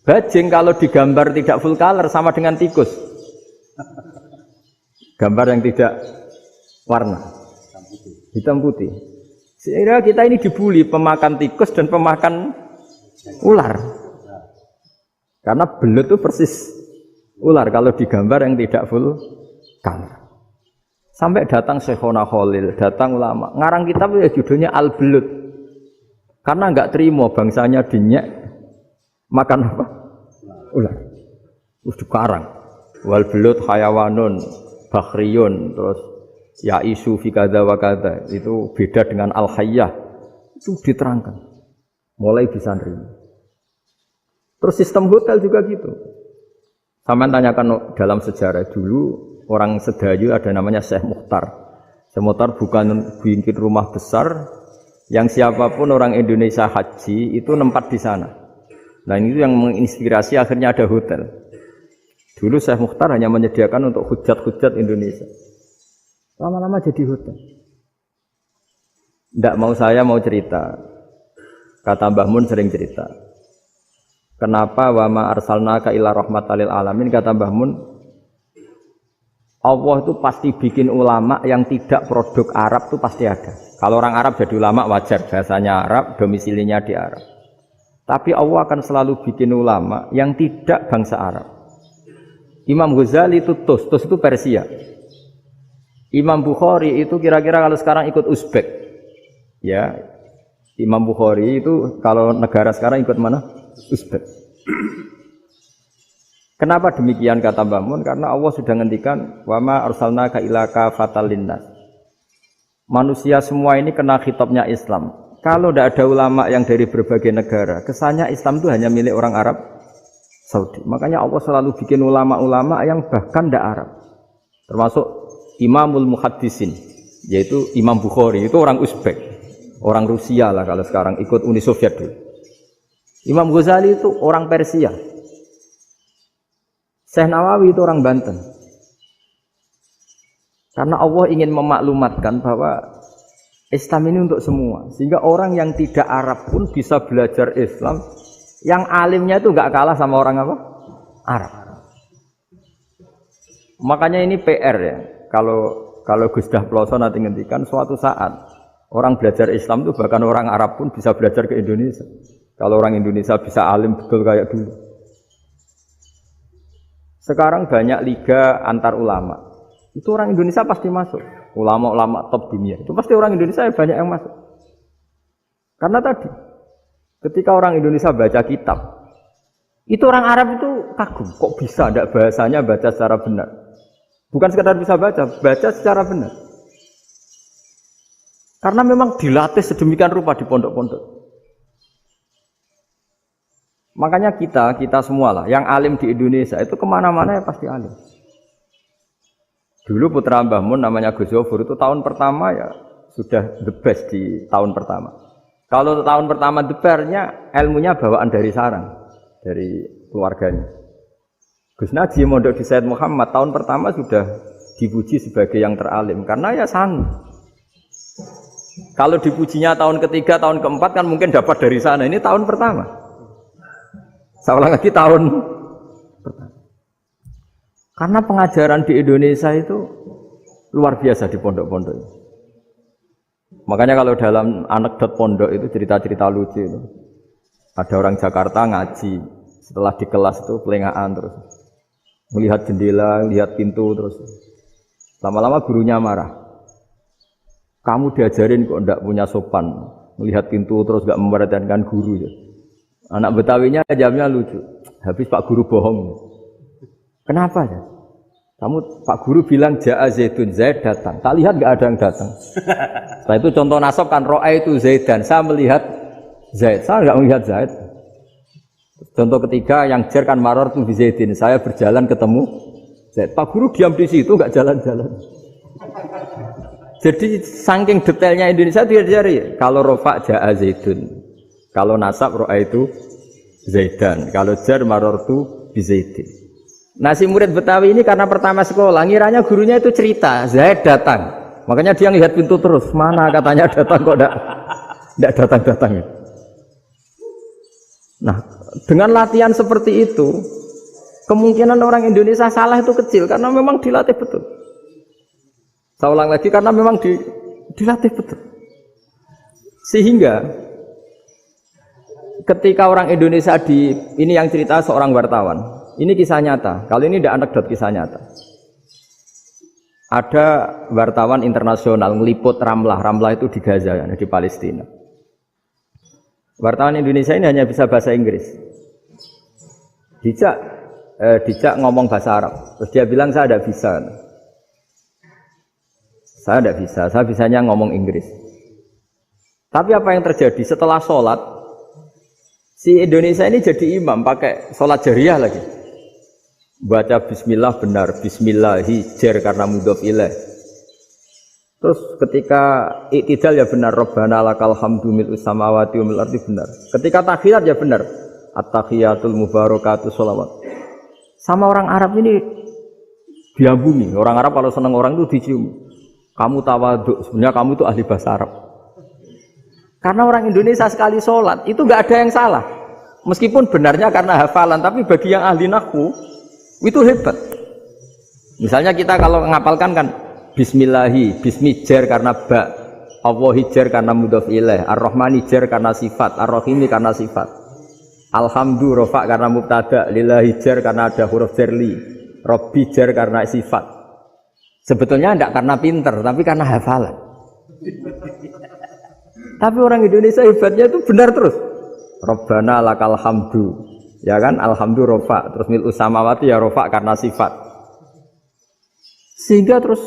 Bajing kalau digambar tidak full color sama dengan tikus. Gambar yang tidak warna hitam putih. Sehingga kita ini dibully pemakan tikus dan pemakan ular. Karena belut itu persis ular kalau digambar yang tidak full color. Sampai datang Syekhona Khalil, datang ulama. Ngarang kitab ya judulnya Al-Belut. Karena enggak terima bangsanya dinyek makan apa? Ular. Terus dikarang. Wal belut hayawanun bakhriyun terus ya isu fi kadza wa kadza. Itu beda dengan al-hayyah. Itu diterangkan. Mulai bisa nerima. Terus sistem hotel juga gitu. Sampai tanyakan dalam sejarah dulu orang Sedayu ada namanya Syekh Mukhtar. Syekh Mukhtar bukan bikin rumah besar yang siapapun orang Indonesia haji itu nempat di sana. Nah ini yang menginspirasi akhirnya ada hotel. Dulu Syekh Mukhtar hanya menyediakan untuk hujat-hujat Indonesia. Lama-lama jadi hotel. Tidak mau saya mau cerita. Kata Mbah Mun sering cerita. Kenapa wa ma arsalnaka illa rahmatan lil alamin, kata Mbah Mun, Allah itu pasti bikin ulama yang tidak produk Arab itu pasti ada. Kalau orang Arab jadi ulama wajar, bahasanya Arab, domisilinya di Arab. Tapi Allah akan selalu bikin ulama yang tidak bangsa Arab. Imam Ghazali itu Tus itu Persia. Imam Bukhari itu kira-kira kalau sekarang ikut Uzbek. Ya, Imam Bukhari itu kalau negara sekarang ikut mana? Uzbek. Kenapa demikian kata Mbah Mun? Karena Allah sudah ngendikan wa ma arsalnaka illa kafatan linnas. Manusia semua ini kena khitabnya Islam. Kalau tidak ada ulama yang dari berbagai negara, kesannya Islam itu hanya milik orang Arab Saudi. Makanya Allah selalu bikin ulama-ulama yang bahkan tidak Arab. Termasuk Imamul Muhaddisin, yaitu Imam Bukhari, itu orang Uzbek, orang Rusia lah kalau sekarang ikut Uni Soviet dulu. Imam Ghazali itu orang Persia. Syekh Nawawi itu orang Banten. Karena Allah ingin memaklumatkan bahwa Islam ini untuk semua. Sehingga orang yang tidak Arab pun bisa belajar Islam. Yang alimnya itu enggak kalah sama orang apa? Arab. Makanya ini PR ya. Kalau Gus Dah Ploso nanti ngendikan suatu saat orang belajar Islam itu bahkan orang Arab pun bisa belajar ke Indonesia. Kalau orang Indonesia bisa alim betul kayak dulu. Sekarang banyak liga antar ulama. Itu orang Indonesia pasti masuk. Ulama-ulama top dunia. Itu pasti orang Indonesia banyak yang masuk. Karena tadi, ketika orang Indonesia baca kitab, itu orang Arab itu kagum. Kok bisa ada bahasanya baca secara benar? Bukan sekedar bisa baca secara benar. Karena memang dilatih sedemikian rupa di pondok-pondok. Makanya kita semua lah, yang alim di Indonesia itu kemana-mana ya pasti alim. Dulu putra Mbah Mun namanya Gus Zofur itu tahun pertama ya sudah the best di tahun pertama. Kalau tahun pertama the best-nya ilmunya bawaan dari sarang, dari keluarganya. Gus Najim mondok di Said Muhammad tahun pertama sudah dipuji sebagai yang teralim karena ya sanggup. Kalau dipujinya tahun ketiga, tahun keempat kan mungkin dapat dari sana. Ini tahun pertama. Saya ulang lagi tahun pertama. Karena pengajaran di Indonesia itu luar biasa di pondok-pondok. Makanya kalau dalam anekdot pondok itu cerita-cerita lucu itu. Ada orang Jakarta ngaji, setelah di kelas itu pelengahan terus. Melihat jendela, lihat pintu terus. Lama-lama gurunya marah. Kamu diajarin kok ndak punya sopan. Melihat pintu terus gak memperhatikan guru. Anak Betawinya jamnya lucu. Habis Pak Guru bohong. Kenapa ya? Kamu Pak Guru bilang Ja'a Zaidun, Zaid datang. Tak lihat gak ada yang datang. Setelah itu contoh nasab kan ro'a itu Zaidan. Saya melihat Zaid, saya gak melihat Zaid. Contoh ketiga yang jer kan maror tu Zaidin. Saya berjalan ketemu Zaid. Pak Guru diam di situ gak jalan-jalan. Jadi saking detailnya Indonesia dia cari. Kalau rofa Ja'a Zaidun. Kalau nasab ro'a itu Zaidan. Kalau jer maror tu Zaidin. Nah si murid Betawi ini karena pertama sekolah, ngiranya gurunya itu cerita, Zaid datang. Makanya dia lihat pintu terus, mana katanya datang kok enggak datang-datang. Nah dengan latihan seperti itu, kemungkinan orang Indonesia salah itu kecil karena memang dilatih betul. Saya ulang lagi karena memang dilatih betul. Sehingga ketika orang Indonesia ini yang cerita seorang wartawan. Ini kisah nyata. Kali ini tidak anekdot, kisah nyata. Ada wartawan internasional meliput Ramlah. Ramlah itu di Gaza, di Palestina. Wartawan Indonesia ini hanya bisa bahasa Inggris. Dijak ngomong bahasa Arab. Terus dia bilang saya tidak bisa. Saya tidak bisa. Saya bisanya ngomong Inggris. Tapi apa yang terjadi setelah sholat? Si Indonesia ini jadi imam pakai sholat jariyah lagi. Baca bismillah benar, bismillahi jer karena mudhof ilaih. Terus ketika iktidal ya benar, Rabbana lakal hamdu mil'us samawati wa mil'ul ardi benar. Ketika takhiyat ya benar, at-tahiyatul mubarakatuh sholawat. Sama orang Arab ini diambungi. Orang Arab kalau senang orang itu dicium. Kamu tawaduk, sebenarnya kamu itu ahli bahasa Arab. Karena orang Indonesia sekali sholat itu nggak ada yang salah. Meskipun benarnya karena hafalan, tapi bagi yang ahli nahwu itu hebat. Misalnya kita kalau ngapalkan kan bismillahi, bismi jar karena ba, Allahi jar karena mudhof ilaih, ar-rahmani jar karena sifat, ar-rahimi karena sifat. Alhamdu rafa karena mubtada, lillahi jar karena ada huruf jarli, rabbi jar karena sifat. Sebetulnya tidak karena pinter, tapi karena hafalan. Tapi orang Indonesia hebatnya itu benar terus. Rabbana lakal hamdu. Ya kan, alhamdu rofa, terus mil'us samawati ya rofa karena sifat. Sehingga terus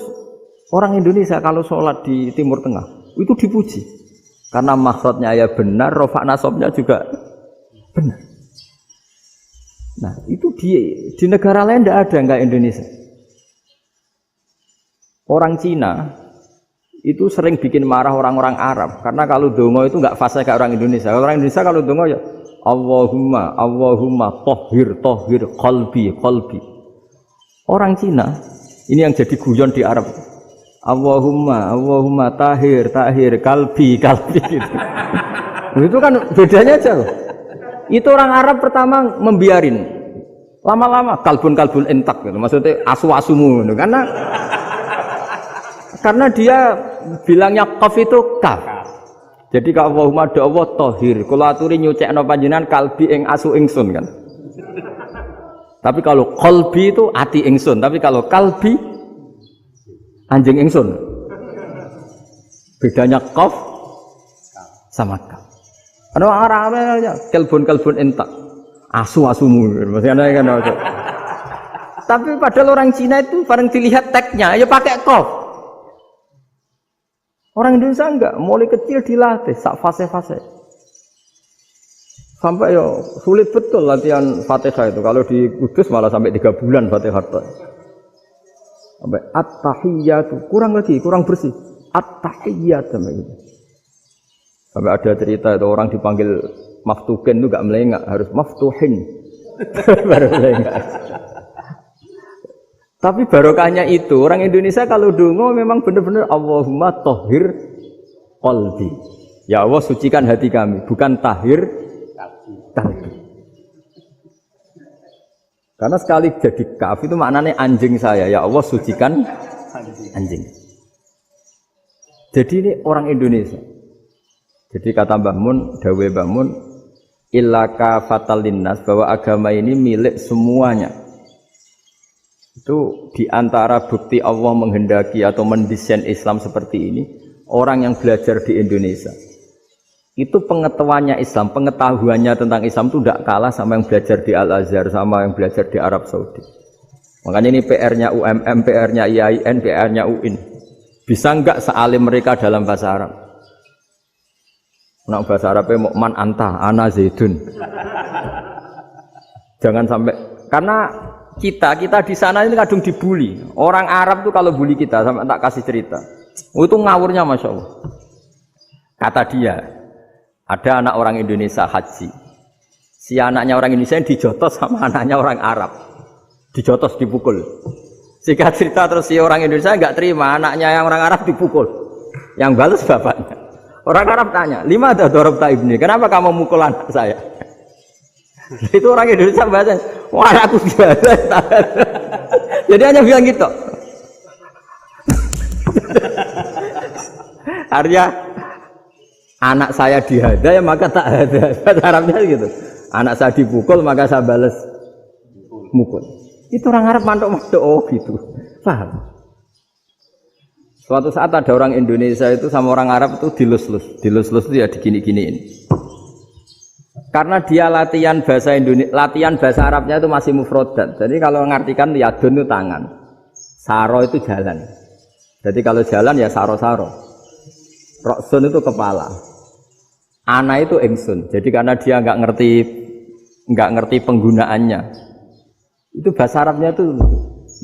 orang Indonesia kalau sholat di Timur Tengah itu dipuji. Karena makhrajnya ya benar, rofa nasabnya juga benar. Nah itu di negara lain tidak ada enggak Indonesia. Orang Cina itu sering bikin marah orang-orang Arab. Karena kalau dongo itu enggak fasih kayak orang Indonesia. Orang Indonesia kalau dongo ya Allahumma tohir qalbi. Orang Cina ini yang jadi guyon di Arab. Allahumma tahir kalbi gitu. Itu kan bedanya jauh. Itu orang Arab pertama membiarin. Lama-lama kalbun entak gitu. Maksudnya asu-asumu gitu. Karena dia bilangnya qaf itu kaf. Jadi kalau Allahumma do Allah tohir, kalau aturi nyucekno panjenengan kalbi ing asu ingsun kan. Tapi kalau qalbi itu ati ingsun, tapi kalau kalbi anjing ingsun. Bedanya qaf sama kaf. Ana Arabnya kalbun entak. Asu-asumu maksudnya kan. Tapi padahal orang Cina itu bareng dilihat teksnya ya pakai qaf. Orang Indonesia enggak, mulai kecil dilatih, sak fase-fase. Sampai ya sulit betul latihan Fatihah itu. Kalau di Kudus malah sampai 3 bulan Fatihah. Sampai at-tahiyyatu, kurang lagi, kurang bersih. At-tahiyyat sampai gitu. Sampai ada cerita itu orang dipanggil maftuhin itu enggak melengak, harus maftuhin. Baru melengak. Tapi barokahnya itu orang Indonesia kalau dongo memang benar-benar Allahumma tahhir qalbi. Ya Allah sucikan hati kami, bukan tahhir kalbi. Karena sekali jadi kaf itu maknanya anjing saya, ya Allah sucikan anjing. Jadi ini orang Indonesia. Jadi kata Mbah Mun, dawuh Mbah Mun, illaka fatal linnas, bahwa agama ini milik semuanya. Itu diantara bukti Allah menghendaki atau mendesain Islam seperti ini, orang yang belajar di Indonesia itu pengetahuannya Islam, pengetahuannya tentang Islam itu tidak kalah sama yang belajar di Al-Azhar, sama yang belajar di Arab Saudi. Makanya ini PR-nya UMM, PR-nya IAIN, PR-nya UIN. Bisa enggak sealim mereka dalam bahasa Arab? Nah, bahasa Arabnya mau man anta, ana zaidun. Jangan sampai, karena kita di sana ini kadung dibully. Orang Arab tuh kalau bully kita, sampai tak kasih cerita. Itu ngawurnya Masya Allah. Kata dia, ada anak orang Indonesia haji. Si anaknya orang Indonesia dijotos sama anaknya orang Arab. Dijotos, dipukul. Singkat cerita terus si orang Indonesia enggak terima, anaknya yang orang Arab dipukul. Yang balas bapaknya. Orang Arab tanya, lima ada dorobta ibni, kenapa kamu mukul anak saya? Itu orang Indonesia bahasa, wah aku biasa. Jadi hanya bilang gitu. Artinya anak saya dihada ya maka tak ada. Bahasa Arabnya gitu. Anak saya dipukul maka saya balas mukul. Itu orang Arab mantuk-mantuk oh gitu. Paham? Suatu saat ada orang Indonesia itu sama orang Arab itu dilus-lus. Dilus-lus itu ya digini-giniin. Karena dia latihan bahasa Indonesia, latihan bahasa Arabnya itu masih mufrodat. Jadi kalau mengartikan yadun itu tangan, saro itu jalan. Jadi kalau jalan ya saro-saro. Roksun itu kepala, ana itu ingsun. Jadi karena dia nggak ngerti penggunaannya, itu bahasa Arabnya itu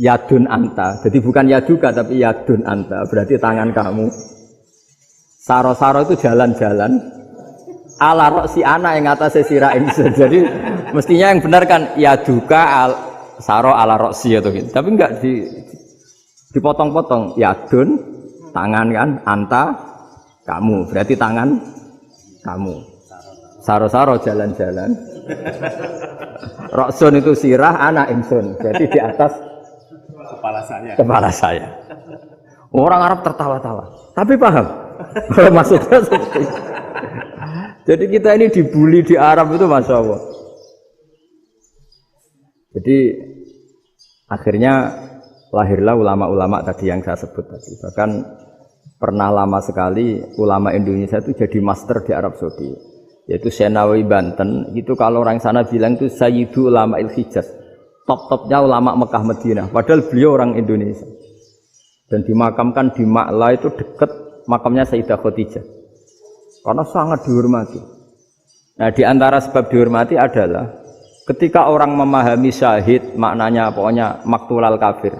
yadun anta. Jadi bukan yaduka tapi yadun anta. Berarti tangan kamu. Saro-saro itu jalan-jalan. Ala roksi anak yang atasnya sirah ingsun. Jadi mestinya yang benar kan ya duka saro ala roksi atau gitu. Tapi enggak dipotong-potong. Yadun tangan kan, anta kamu. Berarti tangan kamu. Saro-saro jalan-jalan. Roksun itu sirah anak ingsun. Jadi di atas kepala saya. Orang Arab tertawa-tawa. Tapi paham. Maksudnya seperti itu. Jadi kita ini dibully di Arab itu Masya Allah. Jadi akhirnya lahirlah ulama-ulama tadi yang saya sebut tadi. Bahkan pernah lama sekali ulama Indonesia itu jadi master di Arab Saudi. Yaitu Senawi Banten. Itu kalau orang sana bilang itu Sayyidu Ulama Il-Hijaz. Top-topnya ulama Mekah Madinah. Padahal beliau orang Indonesia. Dan dimakamkan di Ma'la itu dekat makamnya Sayyidah Khadijah. Karena sangat dihormati. Nah, di antara sebab dihormati adalah ketika orang memahami syahid, maknanya pokoknya maktulal kafir.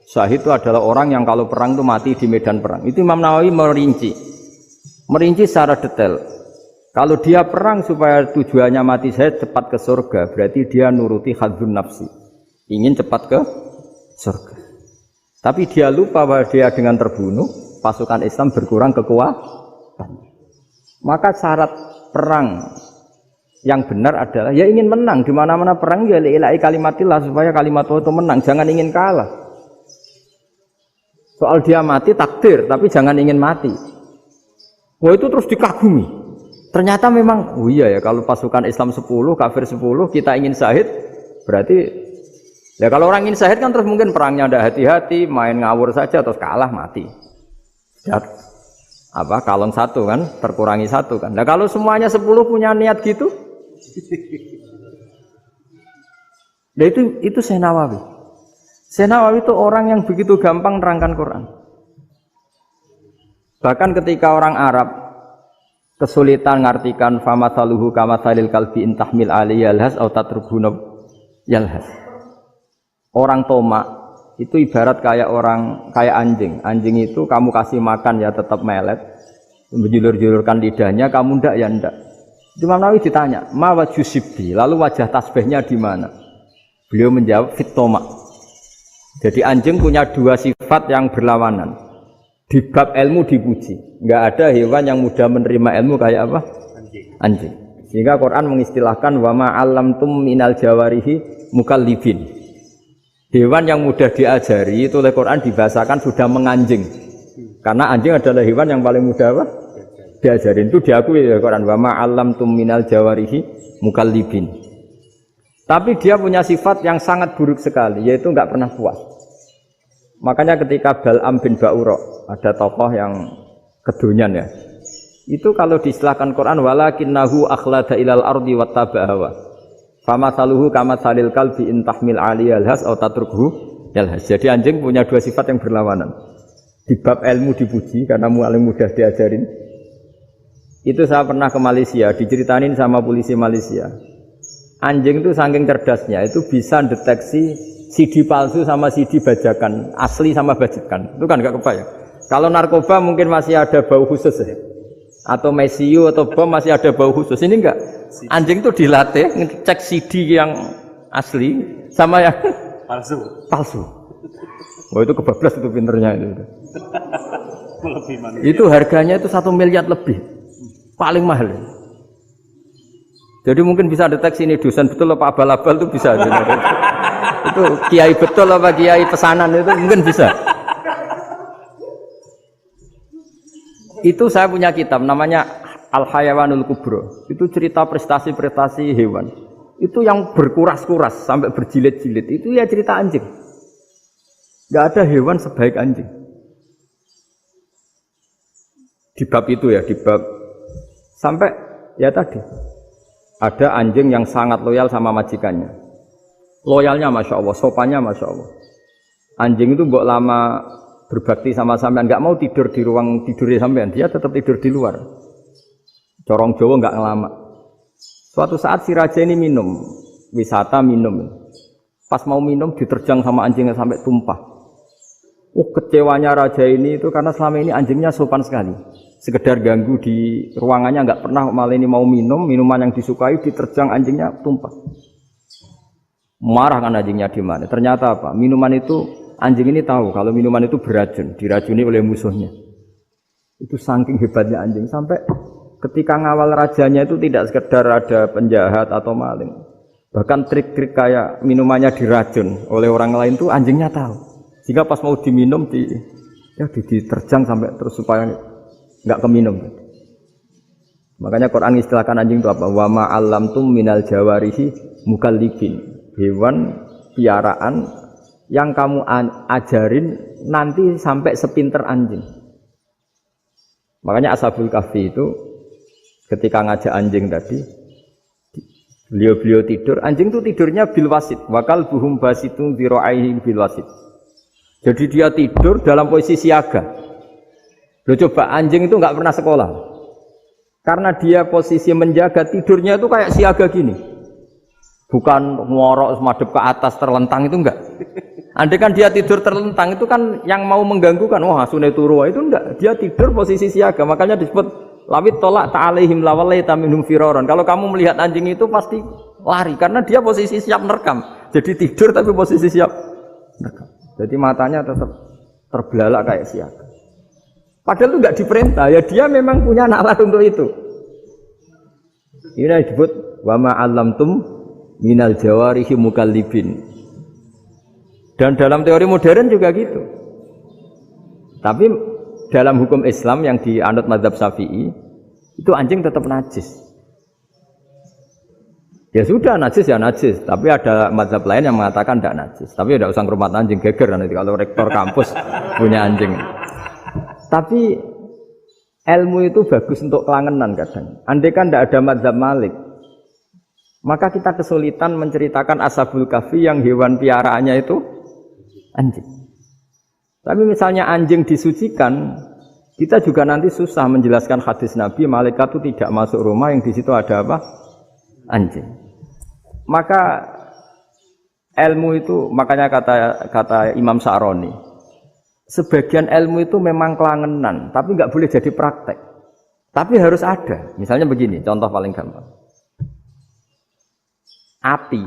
Syahid itu adalah orang yang kalau perang itu mati di medan perang. Itu Imam Nawawi merinci secara detail. Kalau dia perang supaya tujuannya mati syahid cepat ke surga, berarti dia nuruti hadzun nafsi. Ingin cepat ke surga. Tapi dia lupa bahwa dia dengan terbunuh, pasukan Islam berkurang kekuatan. Maka syarat perang yang benar adalah ya ingin menang. Di mana-mana perang ya ilahi kalimatillah supaya kalimat Allah itu menang. Jangan ingin kalah. Soal dia mati takdir, tapi jangan ingin mati. Wah itu terus dikagumi. Ternyata memang, oh iya ya kalau pasukan Islam 10, kafir 10, kita ingin syahid, berarti ya kalau orang ingin syahid kan terus mungkin perangnya ada hati-hati, main ngawur saja terus kalah mati. Ya. Kalong satu kan, terkurangi satu kan. Nah kalau semuanya 10 punya niat gitu, nah itu Syekh Nawawi. Syekh Nawawi itu orang yang begitu gampang nerangkan Quran. Bahkan ketika orang Arab kesulitan ngartikan famathaluhu kamathalil kalbi intahmil alaihi yalhas atau tatrubuna yalhas. Orang tomak itu ibarat kayak anjing. Anjing itu kamu kasih makan ya tetap melet, menjulur-julurkan lidahnya, kamu ndak ya ndak. Imam Nawawi ditanya, ma wajhu sibbi, lalu wajah tasbihnya di mana? Beliau menjawab fitoma. Jadi anjing punya dua sifat yang berlawanan. Di bab ilmu dipuji, nggak ada hewan yang mudah menerima ilmu kayak apa? Anjing. Sehingga Quran mengistilahkan wa ma 'allamtum minal jawarihi mukallibin. Hewan yang mudah diajari itu oleh Quran dibahasakan sudah menganjing. Karena anjing adalah hewan yang paling mudah apa? Diajarin. Itu diakui oleh Quran wa ma 'allamtum minal jawarihi mukallibin. Tapi dia punya sifat yang sangat buruk sekali, yaitu enggak pernah puas. Makanya ketika Bal'am bin Ba'ura, ada tokoh yang kedonyan ya. Itu kalau diistilahkan Quran walakinnahu akhlada ilal ardi wattaba'a hawa. Famathaluhu kamathalil kalbi in tahmil 'aliyal has aw tatrukhu yalhas. Jadi anjing punya dua sifat yang berlawanan. Di bab ilmu dipuji karena paling mudah diajarin. Itu saya pernah ke Malaysia, diceritain sama polisi Malaysia. Anjing itu saking cerdasnya itu bisa deteksi CD palsu sama CD bajakan, asli sama bajakan. Itu kan enggak kebayang. Kalau narkoba mungkin masih ada bau khusus ya. Atau mesiu atau bom masih ada bau khusus. Ini enggak. Anjing itu dilatih ngecek CD yang asli sama yang palsu. Oh itu kebablas itu pinternya itu. Itu harganya itu 1 miliar lebih. Paling mahal. Jadi mungkin bisa deteksi ini dosen betul apa abal-abal itu bisa. Itu kiai betul apa kiai pesanan itu mungkin bisa. Itu saya punya kitab namanya Al-Hayawanul Kubro. Itu cerita prestasi-prestasi hewan. Itu yang berkuras-kuras sampai berjilid-jilid. Itu ya cerita anjing. Gak ada hewan sebaik anjing. Di bab itu ya, di bab sampai ya tadi ada anjing yang sangat loyal sama majikannya. Loyalnya Masya Allah, sopannya Masya Allah. Anjing itu mbok lama berbakti sama sampean, nggak mau tidur di ruang tidurnya sampean, dia tetap tidur di luar. Corong Jawa nggak ngelama. Suatu saat si raja ini minum, wisata minum. Pas mau minum diterjang sama anjingnya sampai tumpah. Kecewanya raja ini itu karena selama ini anjingnya sopan sekali. Sekedar ganggu di ruangannya nggak pernah, malah ini mau minum, minuman yang disukai diterjang anjingnya tumpah. Marah kan anjingnya di mana? Ternyata apa? Minuman itu anjing ini tahu kalau minuman itu beracun, diracuni oleh musuhnya. Itu saking hebatnya anjing sampai ketika ngawal rajanya itu tidak sekedar ada penjahat atau maling. Bahkan trik-trik kayak minumannya diracun oleh orang lain itu anjingnya tahu. Jika pas mau diminum diterjang sampai terus supaya enggak keminum. Makanya Quran istilahkan anjing itu apa? Wa ma 'allamtum minal jawarihi mukallibin. Hewan piaraan yang kamu ajarin nanti sampai sepinter anjing. Makanya Ashabul Kahfi itu ketika ngajak anjing tadi, beliau tidur, anjing itu tidurnya bil wasit, wakal buhum basitun dzira'aihi bil wasit. Jadi dia tidur dalam posisi siaga. Loh coba anjing itu nggak pernah sekolah. Karena dia posisi menjaga, tidurnya itu kayak siaga gini. Bukan ngorok madhep ke atas terlentang, itu enggak. Andai kan dia tidur terlentang itu kan yang mau mengganggu kan, wah asune turu, itu enggak. Dia tidur posisi siaga, makanya disebut lawit tolak ta'alaihim lawalaita minhum firaron. Kalau kamu melihat anjing itu pasti lari karena dia posisi siap merekam. Jadi tidur tapi posisi siap merekam. Jadi matanya tetap terbelalak kayak siaga. Padahal itu enggak diperintah, ya dia memang punya nalar untuk itu. Ini disebut wa ma 'allamtum minal jawarihi mukallibin. Dan dalam teori modern juga gitu. Tapi dalam hukum Islam yang dianut mazhab Syafi'i itu anjing tetap najis. Ya sudah najis ya najis, tapi ada mazhab lain yang mengatakan tidak najis. Tapi tidak usah ngurmat anjing, geger nanti kalau rektor kampus punya anjing. Tapi ilmu itu bagus untuk kelangenan kadang. Andai kan tidak ada mazhab Malik, maka kita kesulitan menceritakan Ashabul Kahfi yang hewan piaraannya itu anjing. Tapi misalnya anjing disucikan, kita juga nanti susah menjelaskan hadis Nabi malaikat itu tidak masuk rumah yang di situ ada apa? Anjing. Maka ilmu itu makanya kata Imam Sa'roni, sebagian ilmu itu memang kelangenan, tapi nggak boleh jadi praktek. Tapi harus ada. Misalnya begini, contoh paling gampang. Api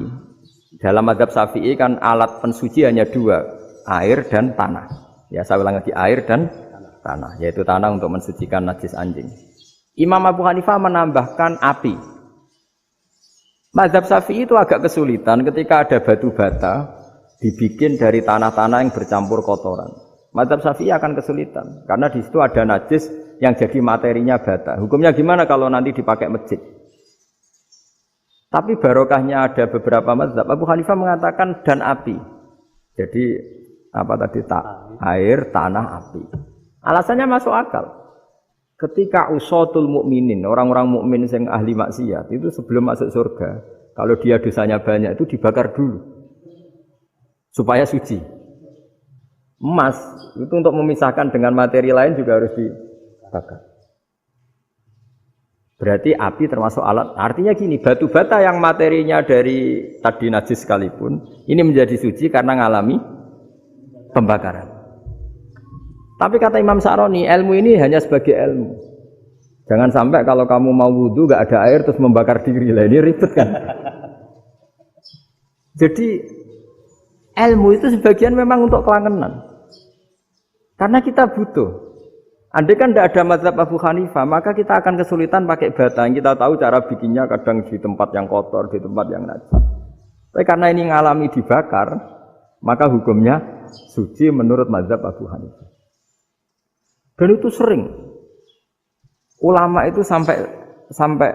dalam mazhab Syafi'i kan alat pensuci hanya dua, air dan tanah. Ya saya ulang lagi, air dan tanah, yaitu tanah untuk mensucikan najis anjing. Imam Abu Hanifah menambahkan api. Mazhab Syafi'i itu agak kesulitan ketika ada batu bata dibikin dari tanah-tanah yang bercampur kotoran. Mazhab Syafi'i akan kesulitan karena di situ ada najis yang jadi materinya bata. Hukumnya gimana kalau nanti dipakai masjid? Tapi barokahnya ada beberapa mazhab. Abu Hanifah mengatakan dan api. Jadi apa tadi air, tanah, api. Alasannya masuk akal. Ketika usatul mukminin, orang-orang mukmin yang ahli maksiat itu sebelum masuk surga, kalau dia dosanya banyak itu dibakar dulu supaya suci. Emas itu untuk memisahkan dengan materi lain juga harus dibakar. Berarti api termasuk alat. Artinya gini, batu bata yang materinya dari tadi najis sekalipun, ini menjadi suci karena mengalami pembakaran. Tapi kata Imam Sa'roni, ilmu ini hanya sebagai ilmu. Jangan sampai kalau kamu mau wudu gak ada air terus membakar diri. Lah ini ribet kan. Jadi ilmu itu sebagian memang untuk kelangenan. Karena kita butuh. Andai kan tidak ada mazhab Abu Hanifah, maka kita akan kesulitan pakai bata. Kita tahu cara bikinnya kadang di tempat yang kotor, di tempat yang najis. Tapi karena ini ngalami dibakar, maka hukumnya suci menurut mazhab Abu Hanifah. Dan itu sering. Ulama itu sampai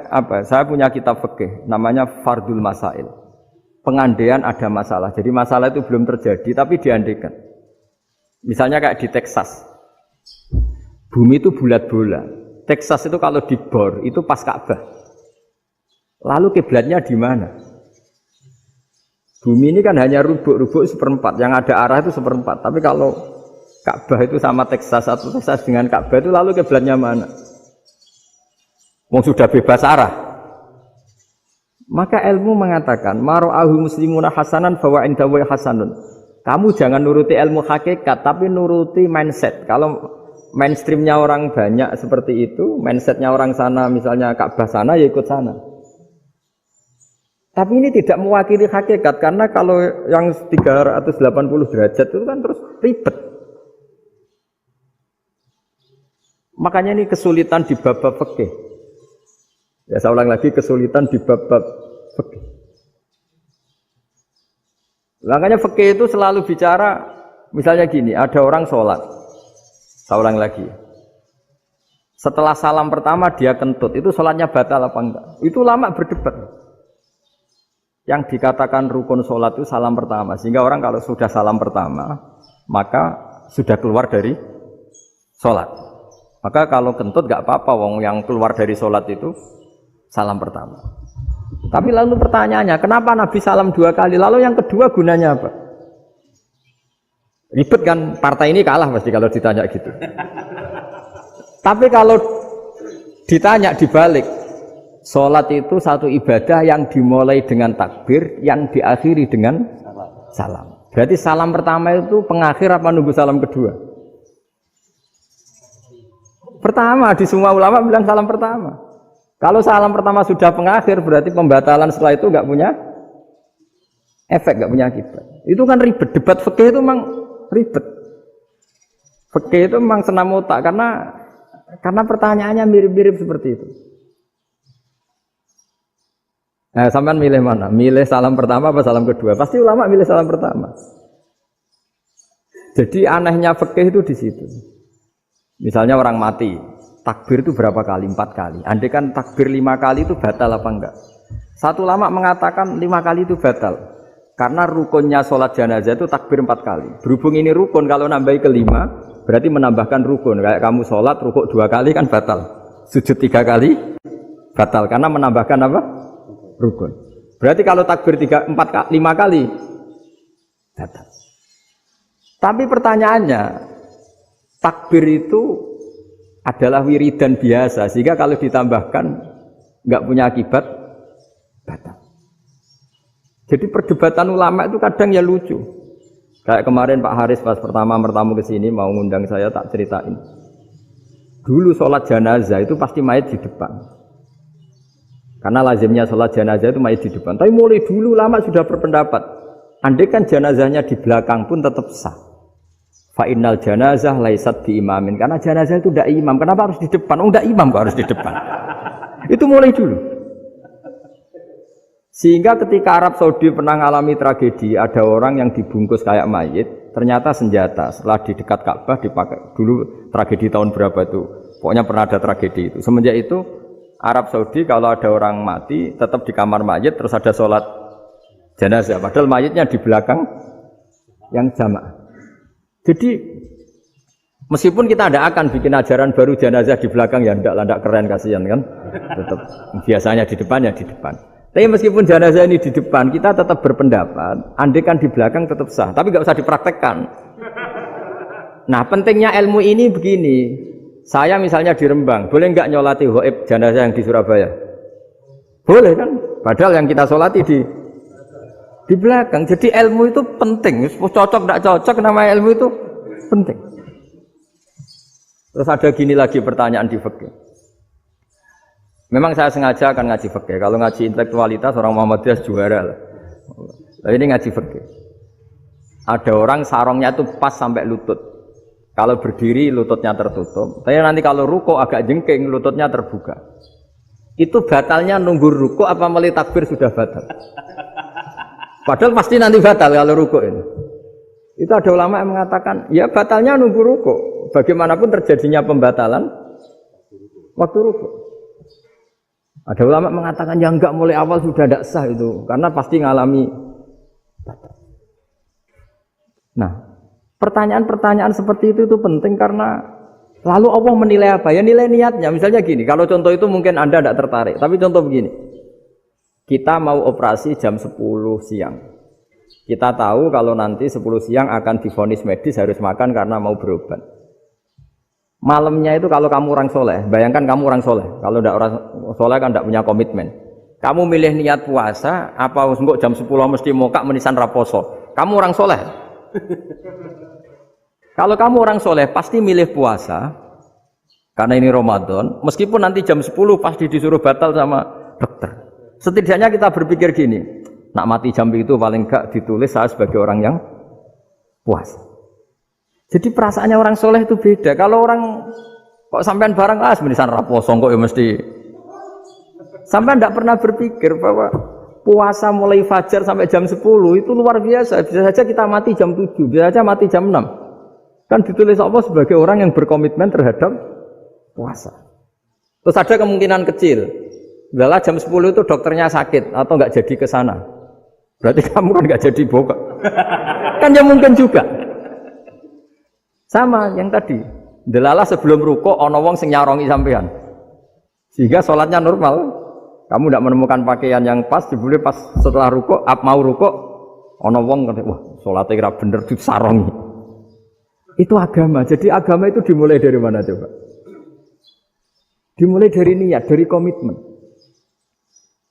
apa? Saya punya kitab fikih namanya Fardul Masail. Pengandaian ada masalah. Jadi masalah itu belum terjadi tapi diandaikan. Misalnya kayak di Texas. Bumi itu bulat bola. Texas itu kalau dibor itu pas Ka'bah. Lalu kiblatnya di mana? Bumi ini kan hanya rubuk-rubuk seperempat. Yang ada arah itu seperempat. Tapi kalau Ka'bah itu sama Texas atau Texas dengan Ka'bah itu lalu kiblatnya mana? Wong sudah bebas arah. Maka ilmu mengatakan mara'ahu muslimuna hasanan fawa indahu hasanun. Kamu jangan nuruti ilmu hakikat tapi nuruti mindset. Kalau mainstreamnya orang banyak seperti itu, mindsetnya orang sana misalnya Ka'bah sana ya ikut sana. Tapi ini tidak mewakili hakikat karena kalau yang 380 derajat itu kan terus ribet. Makanya ini kesulitan di bab-bab fikih. Ya saya ulang lagi, kesulitan di bab-bab fikih. Makanya fikih itu selalu bicara, misalnya gini, ada orang sholat. Saya ulang lagi. Setelah salam pertama dia kentut, itu sholatnya batal apa enggak? Itu lama berdebat. Yang dikatakan rukun sholat itu salam pertama. Sehingga orang kalau sudah salam pertama, maka sudah keluar dari sholat. Maka kalau kentut gak apa-apa, wong yang keluar dari sholat itu salam pertama. Tapi lalu pertanyaannya, kenapa Nabi salam 2 kali? Lalu yang kedua gunanya apa? Ribet kan, partai ini kalah pasti kalau ditanya gitu. Tapi kalau ditanya dibalik, sholat itu satu ibadah yang dimulai dengan takbir, yang diakhiri dengan salam. Berarti salam pertama itu pengakhir apa nunggu salam kedua? Pertama, di semua ulama bilang salam pertama. Kalau salam pertama sudah pengakhir, berarti pembatalan setelah itu nggak punya efek, nggak punya akibat. Itu kan ribet. Debat fikih itu memang ribet. Fikih itu memang senam otak karena pertanyaannya mirip-mirip seperti itu. Nah, sampean milih mana? Milih salam pertama apa salam kedua? Pasti ulama milih salam pertama. Jadi anehnya fikih itu di situ. Misalnya orang mati, takbir itu berapa kali? 4 kali. Andai kan takbir 5 kali itu batal apa enggak? Satu ulama mengatakan 5 kali itu batal. Karena rukunnya sholat jenazah itu takbir 4 kali. Berhubung ini rukun, kalau nambahi ke 5, berarti menambahkan rukun. Kayak kamu sholat, rukuk 2 kali kan batal. Sujud 3 kali, batal. Karena menambahkan apa? Rukun. Berarti kalau takbir 5 kali, batal. Tapi pertanyaannya, takbir itu adalah wiridan biasa, sehingga kalau ditambahkan nggak punya akibat batal. Jadi perdebatan ulama itu kadang ya lucu. Kayak kemarin Pak Haris pas pertama bertamu ke sini mau ngundang saya tak ceritain. Dulu sholat jenazah itu pasti mayit di depan. Karena lazimnya sholat jenazah itu mayit di depan. Tapi mulai dulu ulama sudah berpendapat. Andai kan jenazahnya di belakang pun tetap sah. Fa innal janazah laisat bi imamin. Karena jenazah itu tidak imam. Kenapa harus di depan? Oh, tidak imam kok harus di depan. Itu mulai dulu. Sehingga ketika Arab Saudi pernah mengalami tragedi, ada orang yang dibungkus kayak mayit, ternyata senjata. Setelah di dekat Ka'bah dipakai. Dulu tragedi tahun berapa itu? Pokoknya pernah ada tragedi itu. Semenjak itu Arab Saudi kalau ada orang mati tetap di kamar mayit terus ada sholat jenazah. Padahal mayitnya di belakang yang jamaah. Jadi meskipun kita tidak akan bikin ajaran baru jenazah di belakang ya tidak keren kasihan kan. Tetap biasanya di depan ya di depan. Tapi meskipun jenazah ini di depan, kita tetap berpendapat, andai kan di belakang tetap sah, tapi nggak usah dipraktekkan. Nah, pentingnya ilmu ini begini. Saya misalnya di Rembang, boleh nggak nyolati ghaib jenazah yang di Surabaya? Boleh kan? Padahal yang kita solati di belakang. Jadi ilmu itu penting. Cocok nggak cocok, nama ilmu itu penting. Terus ada gini lagi pertanyaan di fikih. Memang saya sengaja akan ngaji fikih. Kalau ngaji intelektualitas orang Muhammadiyah juara lah. Tapi ini ngaji fikih. Ada orang sarongnya itu pas sampai lutut. Kalau berdiri lututnya tertutup. Tapi nanti kalau ruko agak jengking lututnya terbuka. Itu batalnya nunggu ruko apa mulai takbir sudah batal? Padahal pasti nanti batal kalau ruko ini. Itu ada ulama yang mengatakan ya batalnya nunggu ruko. Bagaimanapun terjadinya pembatalan waktu ruko. Ada ulama mengatakan yang enggak mulai awal sudah tidak sah itu karena pasti ngalami. Nah, pertanyaan-pertanyaan seperti itu penting karena lalu Allah menilai apa? Ya nilai niatnya. Misalnya gini, kalau contoh itu mungkin Anda tidak tertarik, tapi contoh begini. Kita mau operasi jam 10 siang. Kita tahu kalau nanti 10 siang akan divonis medis harus makan karena mau berobat. Malamnya itu kalau kamu orang soleh, bayangkan kamu orang soleh. Kalau tidak orang soleh kan tidak punya komitmen. Kamu milih niat puasa, apa enggak jam 10 mesti mokak menisan raposo. Kamu orang soleh. Kalau kamu orang soleh pasti milih puasa, karena ini Ramadan. Meskipun nanti jam 10 pasti disuruh batal sama dokter. Setidaknya kita berpikir gini, nak mati jam itu paling enggak ditulis saya sebagai orang yang puasa. Jadi perasaannya orang soleh itu beda. Kalau orang kok sampean barang menisan raposo kok ya mesti. Sampean tidak pernah berpikir bahwa puasa mulai fajar sampai jam 10 itu luar biasa. Bisa saja kita mati jam 7, bisa saja mati jam 6. Kan ditulis Allah sebagai orang yang berkomitmen terhadap puasa. Terus ada kemungkinan kecil. Bila jam 10 itu dokternya sakit atau enggak jadi ke sana. Berarti kamu kan enggak jadi buka. Kan ya mungkin juga. Sama yang tadi, delala sebelum ruko ono wong sing nyarongi sampean. Sehingga sholatnya normal. Kamu tidak menemukan pakaian yang pas, jebule pas setelah ruko, mau ruko, ono wong kata, wah sholatnya kira bener disarongi. Itu agama. Jadi agama itu dimulai dari mana coba? Dimulai dari niat, dari komitmen.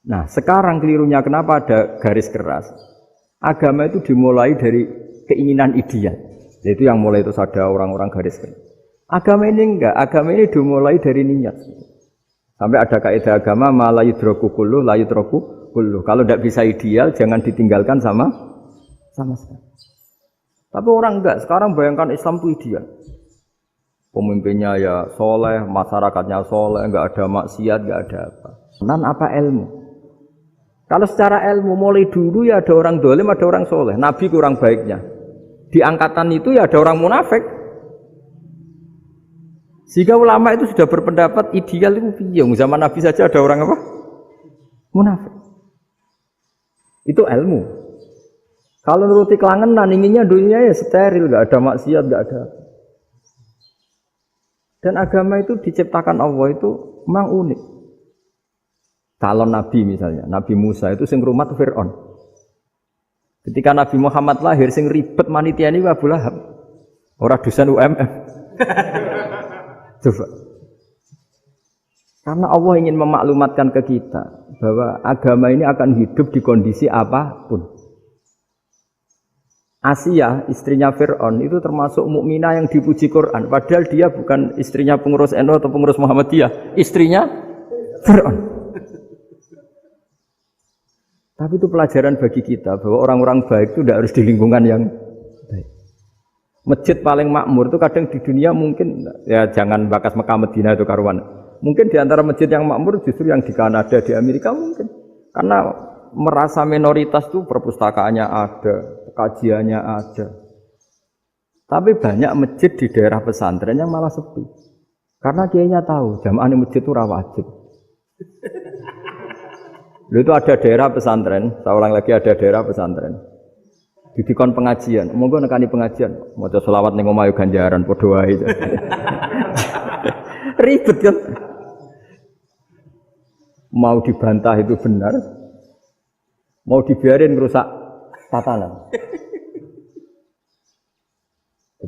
Nah, sekarang kelirunya kenapa ada garis keras? Agama itu dimulai dari keinginan ideal. Itu yang mulai itu ada orang-orang garis keras. Agama ini enggak, agama ini dimulai dari niat. Sampai ada kaidah agama la yudraku kullu la yudraku kullu. Kalau tidak bisa ideal jangan ditinggalkan sama sekali. Tapi orang enggak, sekarang bayangkan Islam itu ideal. Pemimpinnya ya soleh, masyarakatnya soleh, enggak ada maksiat, enggak ada apa. Nan apa ilmu? Kalau secara ilmu mulai dulu ya ada orang dolim, ada orang soleh. Nabi kurang baiknya. Di angkatan itu ya ada orang munafik. Sehingga ulama itu sudah berpendapat ideal itu piye? Zaman Nabi saja ada orang apa? Munafik. Itu ilmu. Kalau nuruti kelangenan inginnya dunia ya steril, enggak ada maksiat, enggak ada. Dan agama itu diciptakan Allah itu memang unik. Calon Nabi misalnya, Nabi Musa itu sing rumat Fir'aun. Ketika Nabi Muhammad lahir, sing ribet manitia ini Abu Lahab. Orang dosen UMM. Coba. Karena Allah ingin memaklumatkan ke kita bahwa agama ini akan hidup di kondisi apapun. Asia, istrinya Fir'aun itu termasuk mukminah yang dipuji Quran. Padahal dia bukan istrinya pengurus NU atau pengurus Muhammadiyah, istrinya Fir'aun. Tapi itu pelajaran bagi kita bahwa orang-orang baik itu tidak harus di lingkungan yang baik. Masjid paling makmur itu kadang di dunia mungkin ya jangan bakas Mekah Medina itu karuan. Mungkin di antara masjid yang makmur justru yang di Kanada, di Amerika mungkin. Karena merasa minoritas itu perpustakaannya ada, kajiannya ada. Tapi banyak masjid di daerah pesantren yang malah sepi. Karena kiainya tahu jamaah di masjid itu wajib. Itu ada daerah pesantren, saya ulang lagi ada daerah pesantren. Didikon pengajian, monggo nekani pengajian, maca selawat ning omahe ganjaran padha wae. Ribet kan? Mau dibantah itu benar, mau dibiarin merusak tatanan.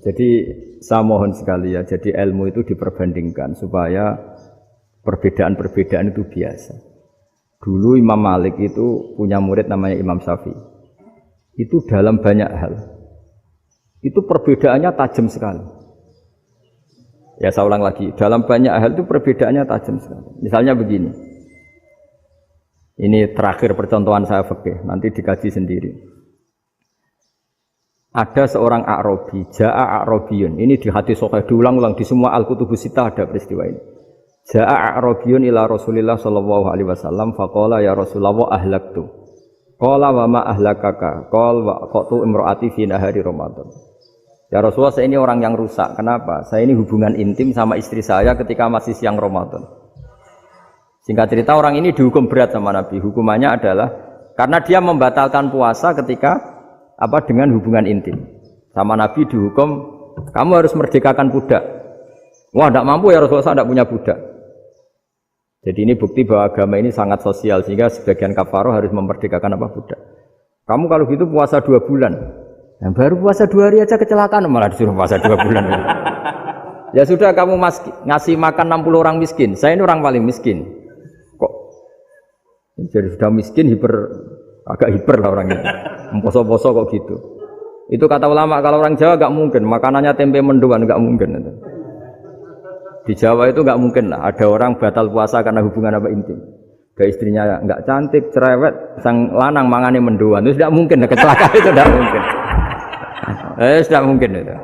Jadi saya mohon sekali ya, jadi ilmu itu diperbandingkan supaya perbedaan-perbedaan itu biasa. Dulu Imam Malik itu punya murid namanya Imam Syafi'i. Itu dalam banyak hal. Itu perbedaannya tajam sekali. Ya saya ulang lagi, dalam banyak hal itu perbedaannya tajam sekali. Misalnya begini. Ini terakhir percontohan saya fikih, nanti dikaji sendiri. Ada seorang A'rabi, Ja'a A'rabiyun. Ini di hadis sahih diulang-ulang di semua Al-Kutubus Sittah ada peristiwa ini. Ja'a A'rabiyun ila Rasulillah sallallahu alaihi wasallam faqala ya Rasulullah ahlaktu. Qala wa ma ahlakaka? Qala wa qatu imraati fi nahari Ramadan. Ya Rasulullah, saya ini orang yang rusak. Kenapa? Saya ini hubungan intim sama istri saya ketika masih siang Ramadan. Singkat cerita orang ini dihukum berat sama Nabi. Hukumannya adalah karena dia membatalkan puasa ketika dengan hubungan intim. Sama Nabi dihukum, kamu harus merdekakan budak. Wah, tidak mampu ya Rasulullah, saya tidak punya budak. Jadi ini bukti bahwa agama ini sangat sosial sehingga sebagian kafaroh harus memerdekakan budak. Kamu kalau gitu puasa 2 bulan. Yang baru puasa 2 hari aja kecelakaan malah disuruh puasa 2 bulan. Ya sudah kamu ngasih makan 60 orang miskin. Saya ini orang paling miskin. Kok jadi sudah miskin agak hiper lah orang ini. Poso-poso kok gitu. Itu kata ulama kalau orang Jawa gak mungkin makanannya tempe mendoan gak mungkin itu. Di Jawa itu nggak mungkin lah, ada orang batal puasa karena hubungan intim. Ke istrinya nggak cantik, cerewet, sang lanang mangane mendoan, itu tidak mungkin, kecelakaan itu tidak mungkin. Tidak mungkin itu.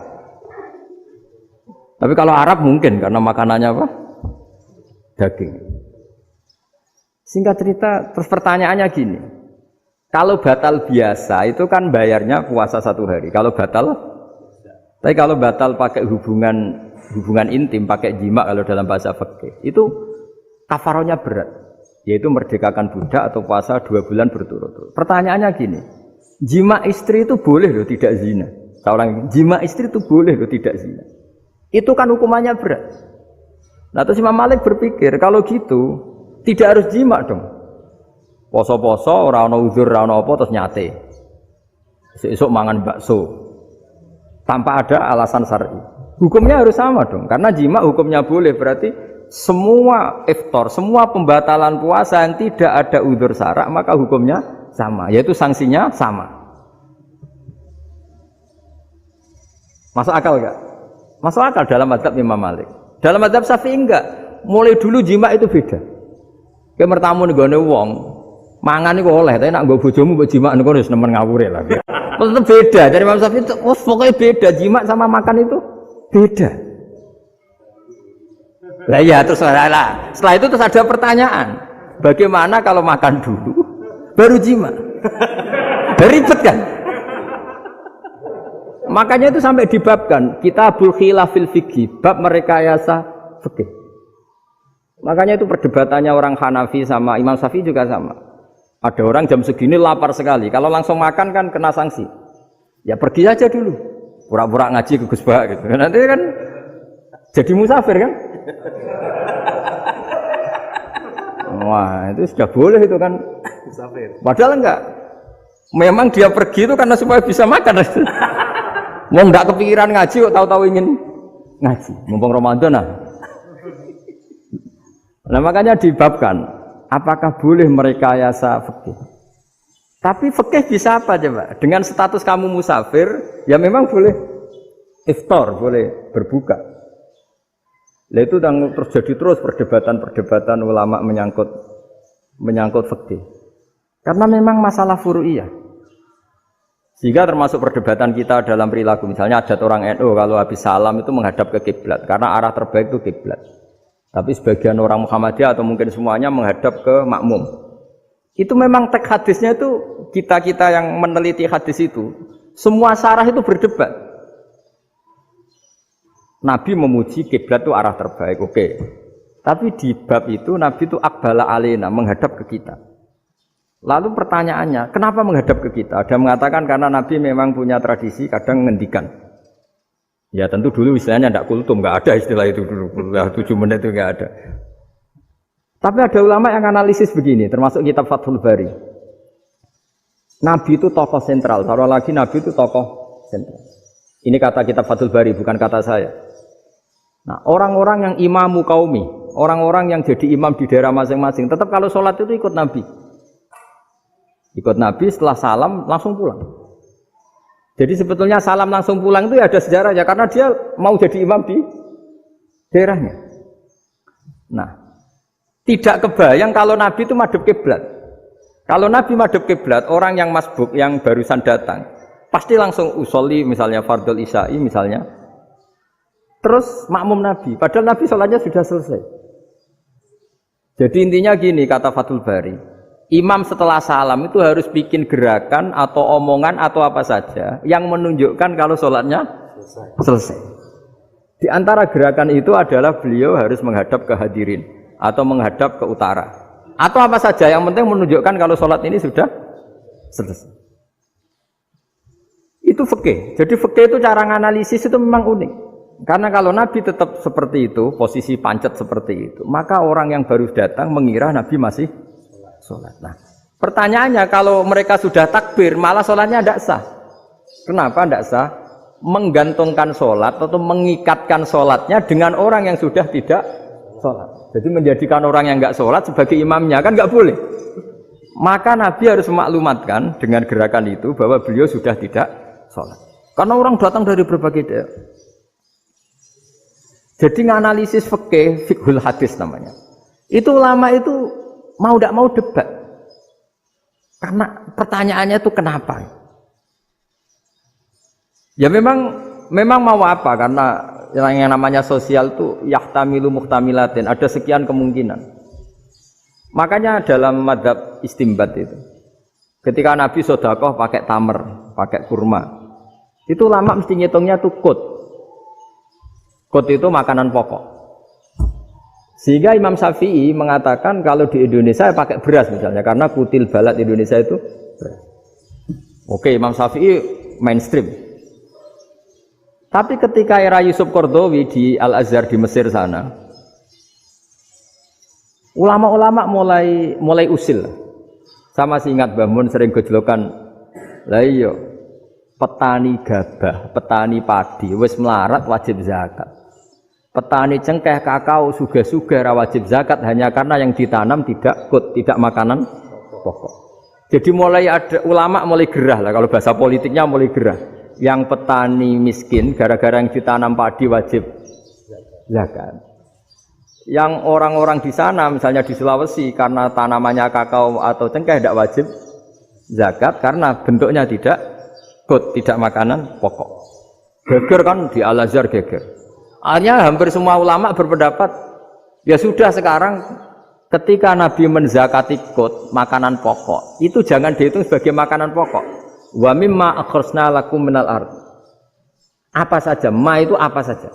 Tapi kalau Arab mungkin karena makanannya daging. Singkat cerita, terus pertanyaannya gini, kalau batal biasa itu kan bayarnya puasa 1 hari. Kalau batal pakai hubungan intim, pakai jima kalau dalam bahasa fikih itu kafarohnya berat, yaitu merdekakan budak atau puasa 2 bulan berturut-turut. Pertanyaannya gini, jima istri itu boleh loh tidak zina. Seorang jima istri itu boleh loh tidak zina. Itu kan hukumannya berat. Nah terus Imam Malik berpikir kalau gitu tidak harus jima dong. Poso-poso, ora ana uzur, ora ana apa terus nyate. Esuk mangan bakso tanpa ada alasan syar'i. Hukumnya harus sama dong, karena jima hukumnya boleh, berarti semua iftar, semua pembatalan puasa yang tidak ada udzur syara' maka hukumnya sama, yaitu sanksinya sama. Masuk akal enggak? Masuk akal dalam mazhab Imam Malik. Dalam mazhab Syafi'i enggak. Mulai dulu jima itu beda. Kayak mertamu nggone wong, mangan iku oleh, tapi nek nggo bojomu mbok jima niku wis nemen ngawure lah. Tetep beda. Dari Imam Syafi'i itu pokoknya beda, jima sama makan itu beda. Lah ya terus setelah itu terus ada pertanyaan. Bagaimana kalau makan dulu baru jima? Ribet kan? Makanya itu sampai dibabkan Kitabul Khilafil Fiqhi, bab merekayasa fikih. Makanya itu perdebatannya orang Hanafi sama Imam Syafi'i juga sama. Ada orang jam segini lapar sekali, kalau langsung makan kan kena sanksi. Ya pergi aja dulu. Pura-pura ngaji ke Gus Bah gitu. Nanti kan jadi musafir kan? Wah, itu sudah boleh itu kan musafir. Padahal enggak. Memang dia pergi itu karena supaya bisa makan. Mau enggak kepikiran ngaji kok tahu-tahu ingin ngaji. Mumpung Ramadan nah. Nah makanya dibabkan apakah boleh merekayasa fikih? Tapi fikih bisa apa coba? Dengan status kamu musafir, ya memang boleh iftar, boleh berbuka. Lah itu terjadi terus perdebatan ulama menyangkut fikih. Karena memang masalah furu'iyah. Sehingga termasuk perdebatan kita dalam perilaku. Misalnya adat orang NU kalau habis salam itu menghadap ke kiblat karena arah terbaik itu kiblat. Tapi sebagian orang Muhammadiyah atau mungkin semuanya menghadap ke makmum. Itu memang teks hadisnya itu kita yang meneliti hadis itu semua syarah itu berdebat. Nabi memuji kiblat itu arah terbaik, oke. Tapi di bab itu Nabi itu aqbala alaina, menghadap ke kita. Lalu pertanyaannya, kenapa menghadap ke kita? Ada mengatakan karena Nabi memang punya tradisi kadang ngendikan. Ya tentu dulu istilahnya tidak kultum, nggak ada istilah itu dulu. 7 menit itu nggak ada. Tapi ada ulama yang analisis begini, termasuk kitab Fathul Bari. Nabi itu tokoh sentral, taruh lagi Nabi itu tokoh sentral. Ini kata kitab Fathul Bari, bukan kata saya. Nah, orang-orang yang imamu kaumi, orang-orang yang jadi imam di daerah masing-masing, tetap kalau sholat itu ikut Nabi. Ikut Nabi setelah salam langsung pulang. Jadi sebetulnya salam langsung pulang itu ya ada sejarahnya, karena dia mau jadi imam di daerahnya. Nah, tidak kebayang kalau Nabi itu madhep kiblat. Kalau Nabi madhep kiblat, orang yang masbuk yang barusan datang pasti langsung usolli misalnya fardhu isya'i misalnya. Terus makmum Nabi, padahal Nabi sholatnya sudah selesai. Jadi intinya gini kata Fathul Bari, imam setelah salam itu harus bikin gerakan atau omongan atau apa saja yang menunjukkan kalau sholatnya selesai. Di antara gerakan itu adalah beliau harus menghadap ke hadirin atau menghadap ke utara atau apa saja yang penting menunjukkan kalau sholat ini sudah selesai. Itu fikih. Jadi fikih itu cara menganalisis itu memang unik. Karena kalau Nabi tetap seperti itu, posisi pancet seperti itu, maka orang yang baru datang mengira Nabi masih sholat. Nah, pertanyaannya kalau mereka sudah takbir malah sholatnya tidak sah. Kenapa tidak sah? Menggantungkan sholat atau mengikatkan sholatnya dengan orang yang sudah tidak sholat. Jadi menjadikan orang yang enggak sholat sebagai imamnya kan enggak boleh. Maka Nabi harus memaklumatkan dengan gerakan itu bahwa beliau sudah tidak sholat. Karena orang datang dari berbagai daerah. Jadi nganalisis fikih, fiqhul hadis namanya. Itu ulama itu mau tidak mau debat. Karena pertanyaannya itu kenapa? Ya memang mau apa? Karena yang namanya sosial itu yahtamilu muhtamilatin, ada sekian kemungkinan. Makanya dalam madhab istimbat itu, ketika Nabi sodakoh pakai tamer, pakai kurma, itu lama mesti ngitungnya tuh kut. Kut itu makanan pokok. Sehingga Imam Syafi'i mengatakan kalau di Indonesia pakai beras misalnya, karena kutil balat Indonesia itu beras. Oke, Imam Syafi'i mainstream. Tapi ketika era Yusuf Qaradawi di Al-Azhar di Mesir sana, ulama-ulama mulai usil. Sama sih ingat Mbah Mun sering gejlokan, lah iya, petani gabah, petani padi, wis melarat wajib zakat. Petani cengkeh, kakao, suga-suga wajib zakat hanya karena yang ditanam tidak tidak makanan pokok. Jadi mulai ada ulama mulai gerah lah, kalau bahasa politiknya mulai gerah. Yang petani miskin gara-gara yang ditanam padi wajib zakat. Yang orang-orang di sana misalnya di Sulawesi karena tanamannya kakao atau cengkeh tidak wajib zakat karena bentuknya tidak makanan pokok. Geger kan di Al-Azhar geger. Akhirnya hampir semua ulama berpendapat ya sudah sekarang ketika Nabi menzakati makanan pokok itu jangan dihitung sebagai makanan pokok. Wa mimma akhrajna lakum minal ard. Apa saja, ma itu apa saja.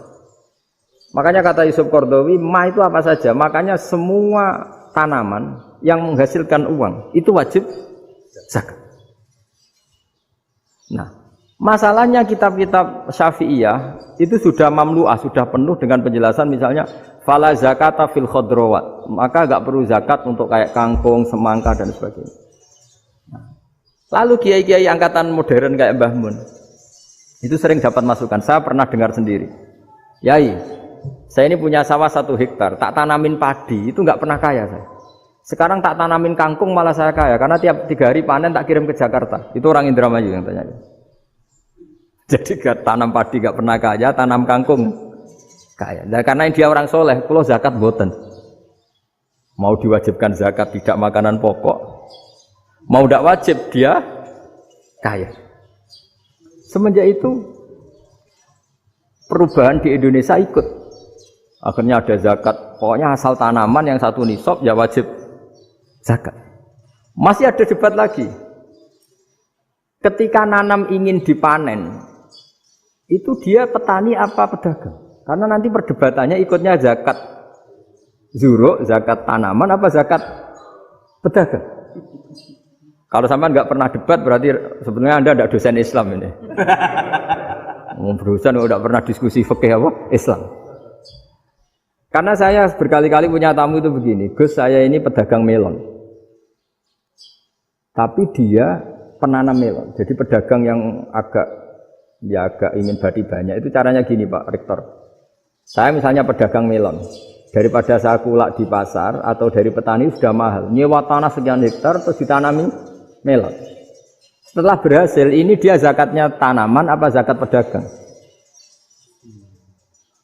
Makanya kata Yusuf Qaradawi, ma itu apa saja. Makanya semua tanaman yang menghasilkan uang itu wajib zakat. Nah, masalahnya kitab-kitab Syafi'iyah itu sudah mamlu'ah, sudah penuh dengan penjelasan misalnya fala zakata fil khadrawat. Maka enggak perlu zakat untuk kayak kangkung, semangka dan sebagainya. Lalu kiai-kiai angkatan modern kayak Mbah Mun itu sering dapat masukan. Saya pernah dengar sendiri. Yai, saya ini punya sawah 1 hektar, tak tanamin padi, itu nggak pernah kaya saya. Sekarang tak tanamin kangkung malah saya kaya karena tiap 3 hari panen tak kirim ke Jakarta. Itu orang Indramayu yang tanya. Jadi gak tanam padi gak pernah kaya, tanam kangkung kaya. Nah, karena dia orang soleh, kalau zakat boten. Mau diwajibkan zakat tidak makanan pokok, mau tidak wajib dia kaya. Semenjak itu perubahan di Indonesia ikut. Akhirnya ada zakat. Pokoknya asal tanaman yang satu nisab ya wajib zakat. Masih ada debat lagi. Ketika nanam ingin dipanen, itu dia petani apa pedagang? Karena nanti perdebatannya ikutnya zakat zuruk, zakat tanaman apa zakat pedagang. Kalau sampai nggak pernah debat berarti sebenarnya Anda tidak dosen Islam ini. Dosen nggak pernah diskusi fikih apa Islam. Karena saya berkali-kali punya tamu itu begini, Gus saya ini pedagang melon, tapi dia penanam melon. Jadi pedagang yang agak ingin badi banyak itu caranya gini Pak Rektor. Saya misalnya pedagang melon, daripada saya kulak di pasar atau dari petani sudah mahal, nyewa tanah sekian hektar terus ditanami melon. Setelah berhasil ini dia zakatnya tanaman apa zakat pedagang?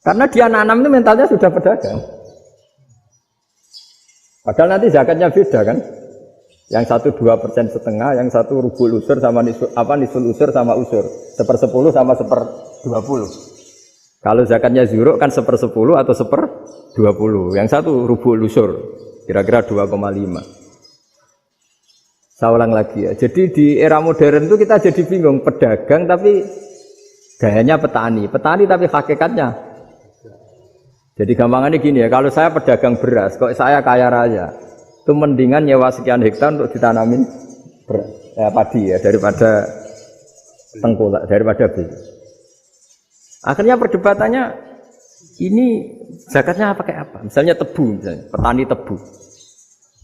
Karena dia nanam itu mentalnya sudah pedagang. Padahal nanti zakatnya beda kan? Yang satu 2,5%, yang satu rubul usur sama nisul usur sama usur, 1/10 sama 1/20. Kalau zakatnya zuruk kan 1/10 atau 1/20. Yang satu rubul usur, kira-kira 2,5. Saya ulang lagi ya. Jadi di era modern itu kita jadi bingung, pedagang tapi gayanya petani tapi hakikatnya. Jadi gampangannya gini ya, kalau saya pedagang beras, kok saya kaya raya, itu mendingan nyewa sekian hektar untuk ditanamin padi ya daripada tengkulak, daripada beli. Akhirnya perdebatannya ini zakatnya pakai apa? Misalnya tebu, misalnya petani tebu.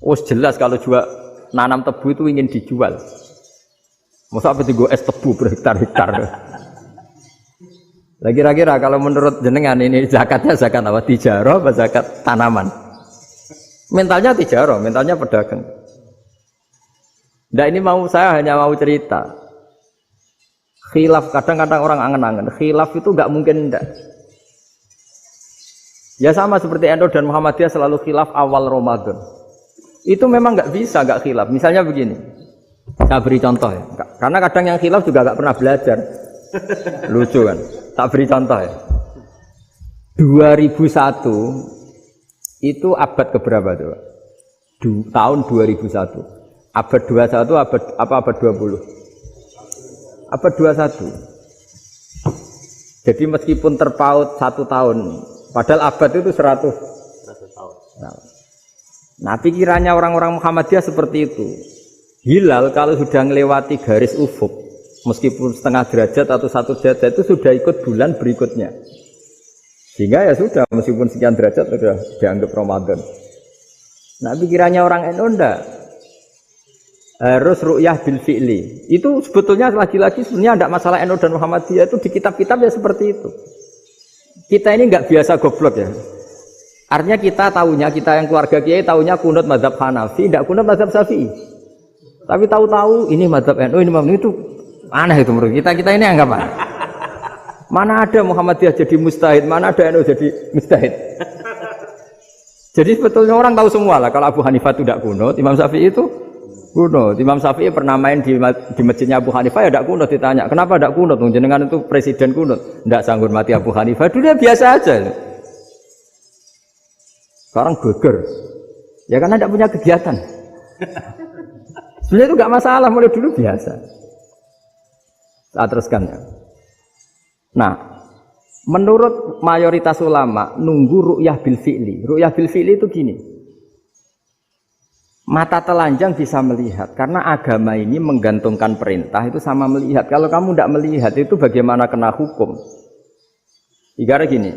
Oh jelas kalau jual nanam tebu itu ingin dijual. Masa apa tiga es tebu berhektar-hektar? Lah kira-kira kalau menurut jenengan ini zakatnya zakat apa? Tijarah apa zakat tanaman? Mentalnya tijarah, mentalnya pedagang. Nah ini saya hanya mau cerita. Khilaf kadang-kadang orang angen-angen. Khilaf itu enggak mungkin enggak. Ya sama seperti NU dan Muhammadiyah selalu khilaf awal Ramadan. Itu memang enggak bisa enggak khilaf. Misalnya begini. Saya beri contoh ya. Karena kadang yang khilaf juga enggak pernah belajar. Lucu kan? Tak beri contoh ya. 2001 itu abad keberapa tuh? Tahun 2001. Abad 21 abad 20? Abad 21. Jadi meskipun terpaut 1 tahun, padahal abad itu 100 tahun. Nah, pikirannya orang-orang Muhammadiyah seperti itu. Hilal kalau sudah melewati garis ufuk, meskipun setengah derajat atau 1 derajat itu sudah ikut bulan berikutnya. Sehingga ya sudah, meskipun sekian derajat sudah dianggap Ramadan. Nah pikirannya orang NU enggak. Harus ru'yah bil fi'li. Itu sebetulnya lagi-lagi sebenarnya enggak masalah NU dan Muhammadiyah, itu di kitab-kitab ya seperti itu. Kita ini enggak biasa goblok ya. Artinya kita yang keluarga kiai tahunya kunut mazhab Hanafi, enggak kunut mazhab Syafi'i. Tapi tahu-tahu ini mazhab NU, ini mazhab itu aneh itu menurut kita ini anggap apa? Mana ada Muhammadiyah jadi mustahid, mana ada NU jadi mustahid. Jadi sebetulnya orang tahu semua lah kalau Abu Hanifah itu tidak kunut, Imam Syafi'i itu kunut. Imam Syafi'i pernah main di masjidnya Abu Hanifah ya tidak kunut, ditanya kenapa tidak kunut? Jenengan itu presiden kunut, tidak sanggup mati Abu Hanifah. Dulu dia biasa aja. Sekarang geger, ya karena tidak punya kegiatan. Sebenarnya itu nggak masalah, mulai dulu biasa. Saya teruskan ya. Nah, menurut mayoritas ulama nunggu ru'yah bil fi'li. Ru'yah bil fi'li itu gini. Mata telanjang bisa melihat karena agama ini menggantungkan perintah itu sama melihat. Kalau kamu tidak melihat itu bagaimana kena hukum? Ibarat gini,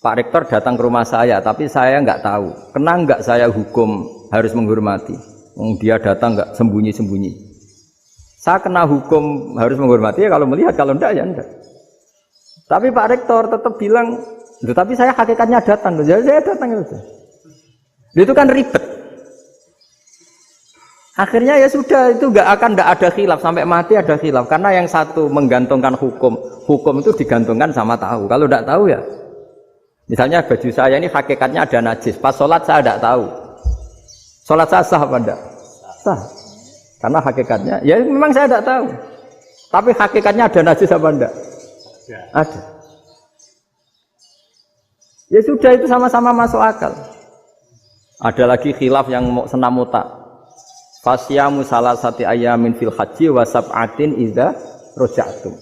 Pak Rektor datang ke rumah saya tapi saya nggak tahu. Kena nggak saya hukum harus menghormati? Dia datang nggak sembunyi-sembunyi. Saya kena hukum harus menghormati ya kalau melihat, kalau enggak ya enggak. Tapi Pak Rektor tetap bilang, tapi saya hakikatnya datang. Jadi saya datang itu. Itu kan ribet. Akhirnya ya sudah itu nggak ada khilaf sampai mati ada khilaf karena yang satu menggantungkan hukum itu digantungkan sama tahu. Kalau tidak tahu ya, misalnya baju saya ini hakikatnya ada najis, pas sholat saya tidak tahu, sholat saya sah apa enggak? Sah, karena hakikatnya ya memang saya tidak tahu, tapi hakikatnya ada najis apa enggak? Ada. Ya sudah itu sama-sama masuk akal. Ada lagi khilaf yang senam otak. Fasyamu salasati ayamin fil haji wa sab'atin idza raja'tum.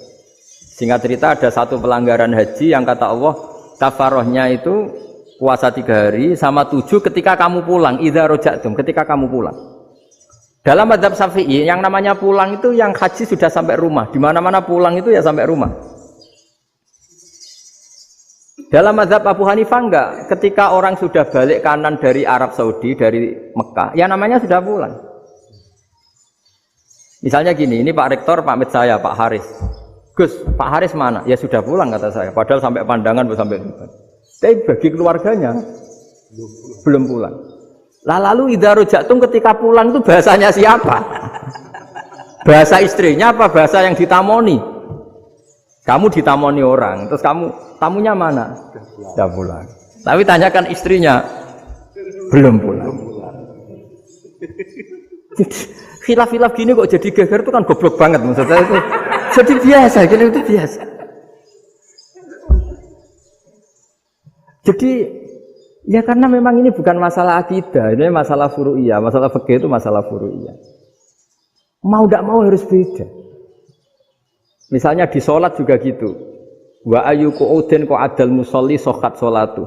Singkat cerita ada satu pelanggaran haji yang kata Allah kafarohnya itu puasa 3 hari sama 7 ketika kamu pulang, idza raja'tum, ketika kamu pulang. Dalam mazhab Syafi'i yang namanya pulang itu yang haji sudah sampai rumah. Di mana-mana pulang itu ya sampai rumah. Dalam mazhab Abu Hanifah enggak, ketika orang sudah balik kanan dari Arab Saudi, dari Mekah, ya namanya sudah pulang. Misalnya gini, ini Pak Rektor pamit saya, Pak Haris. Gus, Pak Haris mana? Ya sudah pulang kata saya, padahal sampai pandangan sampai depan. Tapi bagi keluarganya belum pulang. Lah lalu idza raja'tum ketika pulang itu bahasanya siapa? Bahasa istrinya apa bahasa yang ditamoni? Kamu ditamoni orang, terus kamu tamunya mana? Sudah pulang. Tapi tanyakan istrinya, belum pulang. Khilaf-khilaf gini kok jadi geger itu kan goblok banget maksudnya itu. Jadi biasa, gini itu biasa. Jadi ya karena memang ini bukan masalah akidah, ini masalah furu'iyah, masalah fikih itu masalah furu'iyah. Mau tidak mau harus beda. Misalnya di sholat juga gitu. Wa ayu qu'udin qu'adal musolli sokhat sholatu.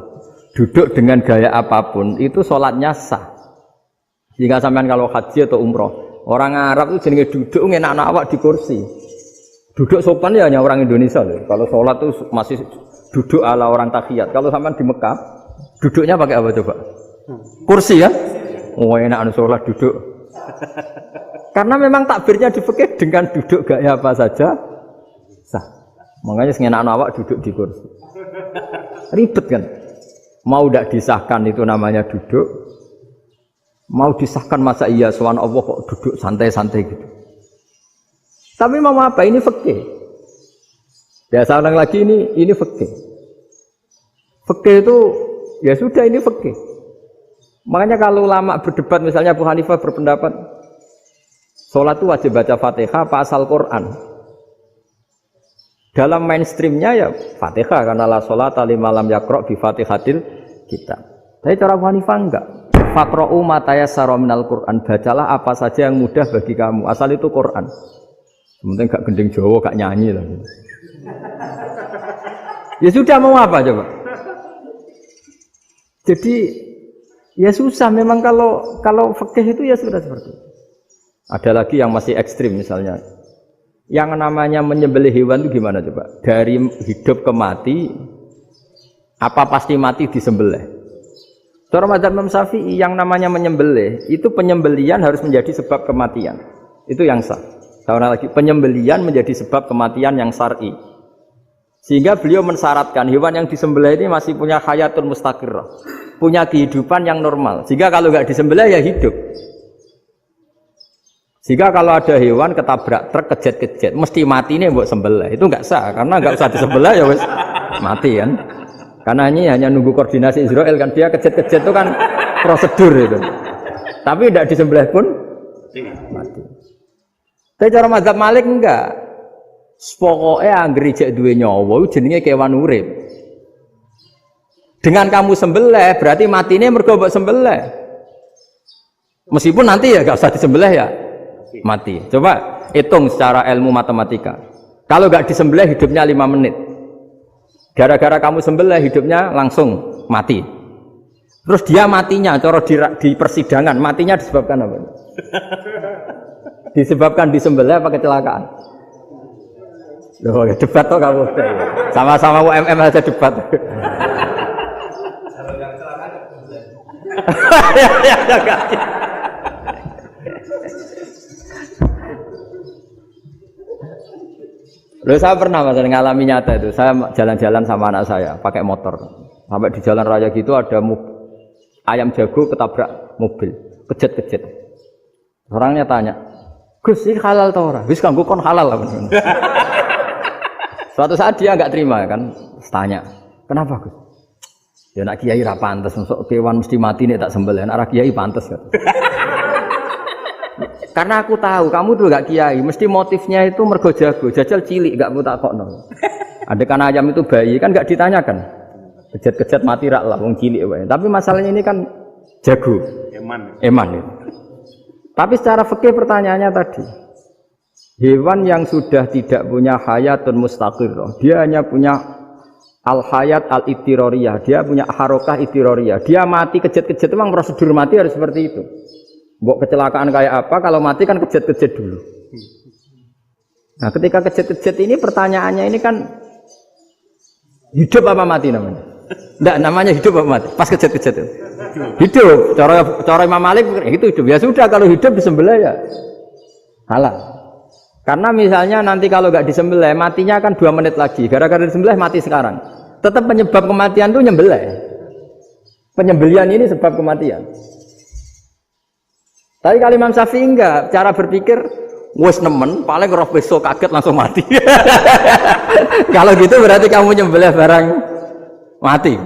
Duduk dengan gaya apapun itu sholatnya sah. Jika sampean kalau haji atau umroh, orang Arab itu jenenge duduk ngenak awak di kursi. Duduk sopan ya hanya orang Indonesia loh. Kalau sholat itu masih duduk ala orang tahiyat. Kalau sampean di Mekah, duduknya pakai apa coba? Kursi ya? Oh enak sholat duduk. Karena memang takbirnya di fikih dengan duduk gaya apa saja sah. Makanya sengenak awak duduk di kursi. Ribet kan? Mau tidak disahkan itu namanya duduk. Mau disahkan masa iya sowan Allah kok duduk santai-santai gitu. Tapi mau apa? Ini fikih. Ya sekarang lagi ini fikih. Fikih itu ya sudah ini fikih. Makanya kalau ulama berdebat misalnya Abu Hanifah berpendapat sholat itu wajib baca Fatihah apa asal Quran. Dalam mainstreamnya ya Fatihah karena la sholata liman lam yaqra' bi Fatihatil kitab. Tapi cara Abu Hanifah enggak. Faqra'u ma tayassara minal Qur'an, bacalah apa saja yang mudah bagi kamu. Asal itu Quran. Sementing gak gending Jawa, gak nyanyi lah. Ya sudah mau apa coba? Jadi ya susah memang kalau fikih itu ya sudah seperti itu. Ada lagi yang masih ekstrim misalnya. Yang namanya menyembelih hewan itu gimana coba? Dari hidup ke mati, apa pasti mati disembelih? Cara mazhab Imam Syafi'i yang namanya menyembelih itu penyembelian harus menjadi sebab kematian. Itu yang sah. Karena lagi penyembelian menjadi sebab kematian yang syar'i. Sehingga beliau mensyaratkan hewan yang disembelih ini masih punya hayatun mustaqirrah, punya kehidupan yang normal. Sehingga kalau nggak disembelih ya hidup. Sehingga kalau ada hewan ketabrak truk kejet-kejet, mesti mati ini buat sembelih. Itu nggak sah karena nggak usah disembelih ya wes mati kan. Karena ini hanya nunggu koordinasi Israel kan, dia kejet-kejet itu kan prosedur itu. Tapi tidak disembelih pun mati. Tapi cara mazhab Malik enggak. Pokoknya anggere jek duwe nyawa jenenge kewan urip. Dengan kamu sembelih berarti matine mergo mbok sembelih. Meskipun nanti ya enggak usah disembelih ya mati. Coba hitung secara ilmu matematika. Kalau enggak disembelih hidupnya 5 menit. Gara-gara kamu sembelih hidupnya langsung mati. Terus dia matinya, cara di persidangan matinya disebabkan apa? Disebabkan disembelih apa kecelakaan? Loh, debat toh kamu. Sama-sama UMM aja debat. Loh, saya pernah mas ngalami nyata itu. Saya jalan-jalan sama anak saya pakai motor. Sampai di jalan raya gitu ada ayam jago ketabrak mobil, kejet-kejet. Orangnya tanya, Gus ini halal atau ora? Wis kanggo kon halal lah. Suatu saat dia enggak terima kan, tanya, kenapa Gus? Ya nak kiai ra pantes, mosok kewan mesti mati nek tak sembelih, nak kiai pantes kan. Karena aku tahu kamu tuh enggak kiai, mesti motifnya itu mergo jago, jajal cilik enggak mau takokno. Adekan ayam itu bayi kan enggak ditanyakan. Kejat-kejat mati rak lah wong cilik wae. Tapi masalahnya ini kan jago. Eman itu. Tapi secara fikih pertanyaannya tadi, hewan yang sudah tidak punya hayatun mustaqirrah, dia hanya punya al-hayat al-ittiroriyah, dia punya harokah ittiroriyah. Dia mati kejat-kejat, memang prosedur mati harus seperti itu. Mbok kecelakaan kayak apa, kalau mati kan kejat-kejat dulu. Nah ketika kejat-kejat ini pertanyaannya ini kan hidup apa mati namanya? Enggak, namanya hidup apa mati? Pas kejat-kejat itu. Hidup. Cara Imam Malik itu hidup. Ya sudah kalau hidup disembelih ya halal. Karena misalnya nanti kalau nggak disembelih matinya kan 2 menit lagi. Gara-gara disembelih mati sekarang. Tetap penyebab kematian itu nyembelih. Penyembelian ini sebab kematian. Tapi kalau Imam Syafi'i enggak, cara berpikir wes nemen, paling roh besok kaget langsung mati. Kalau gitu berarti kamu nyembelih barang mati.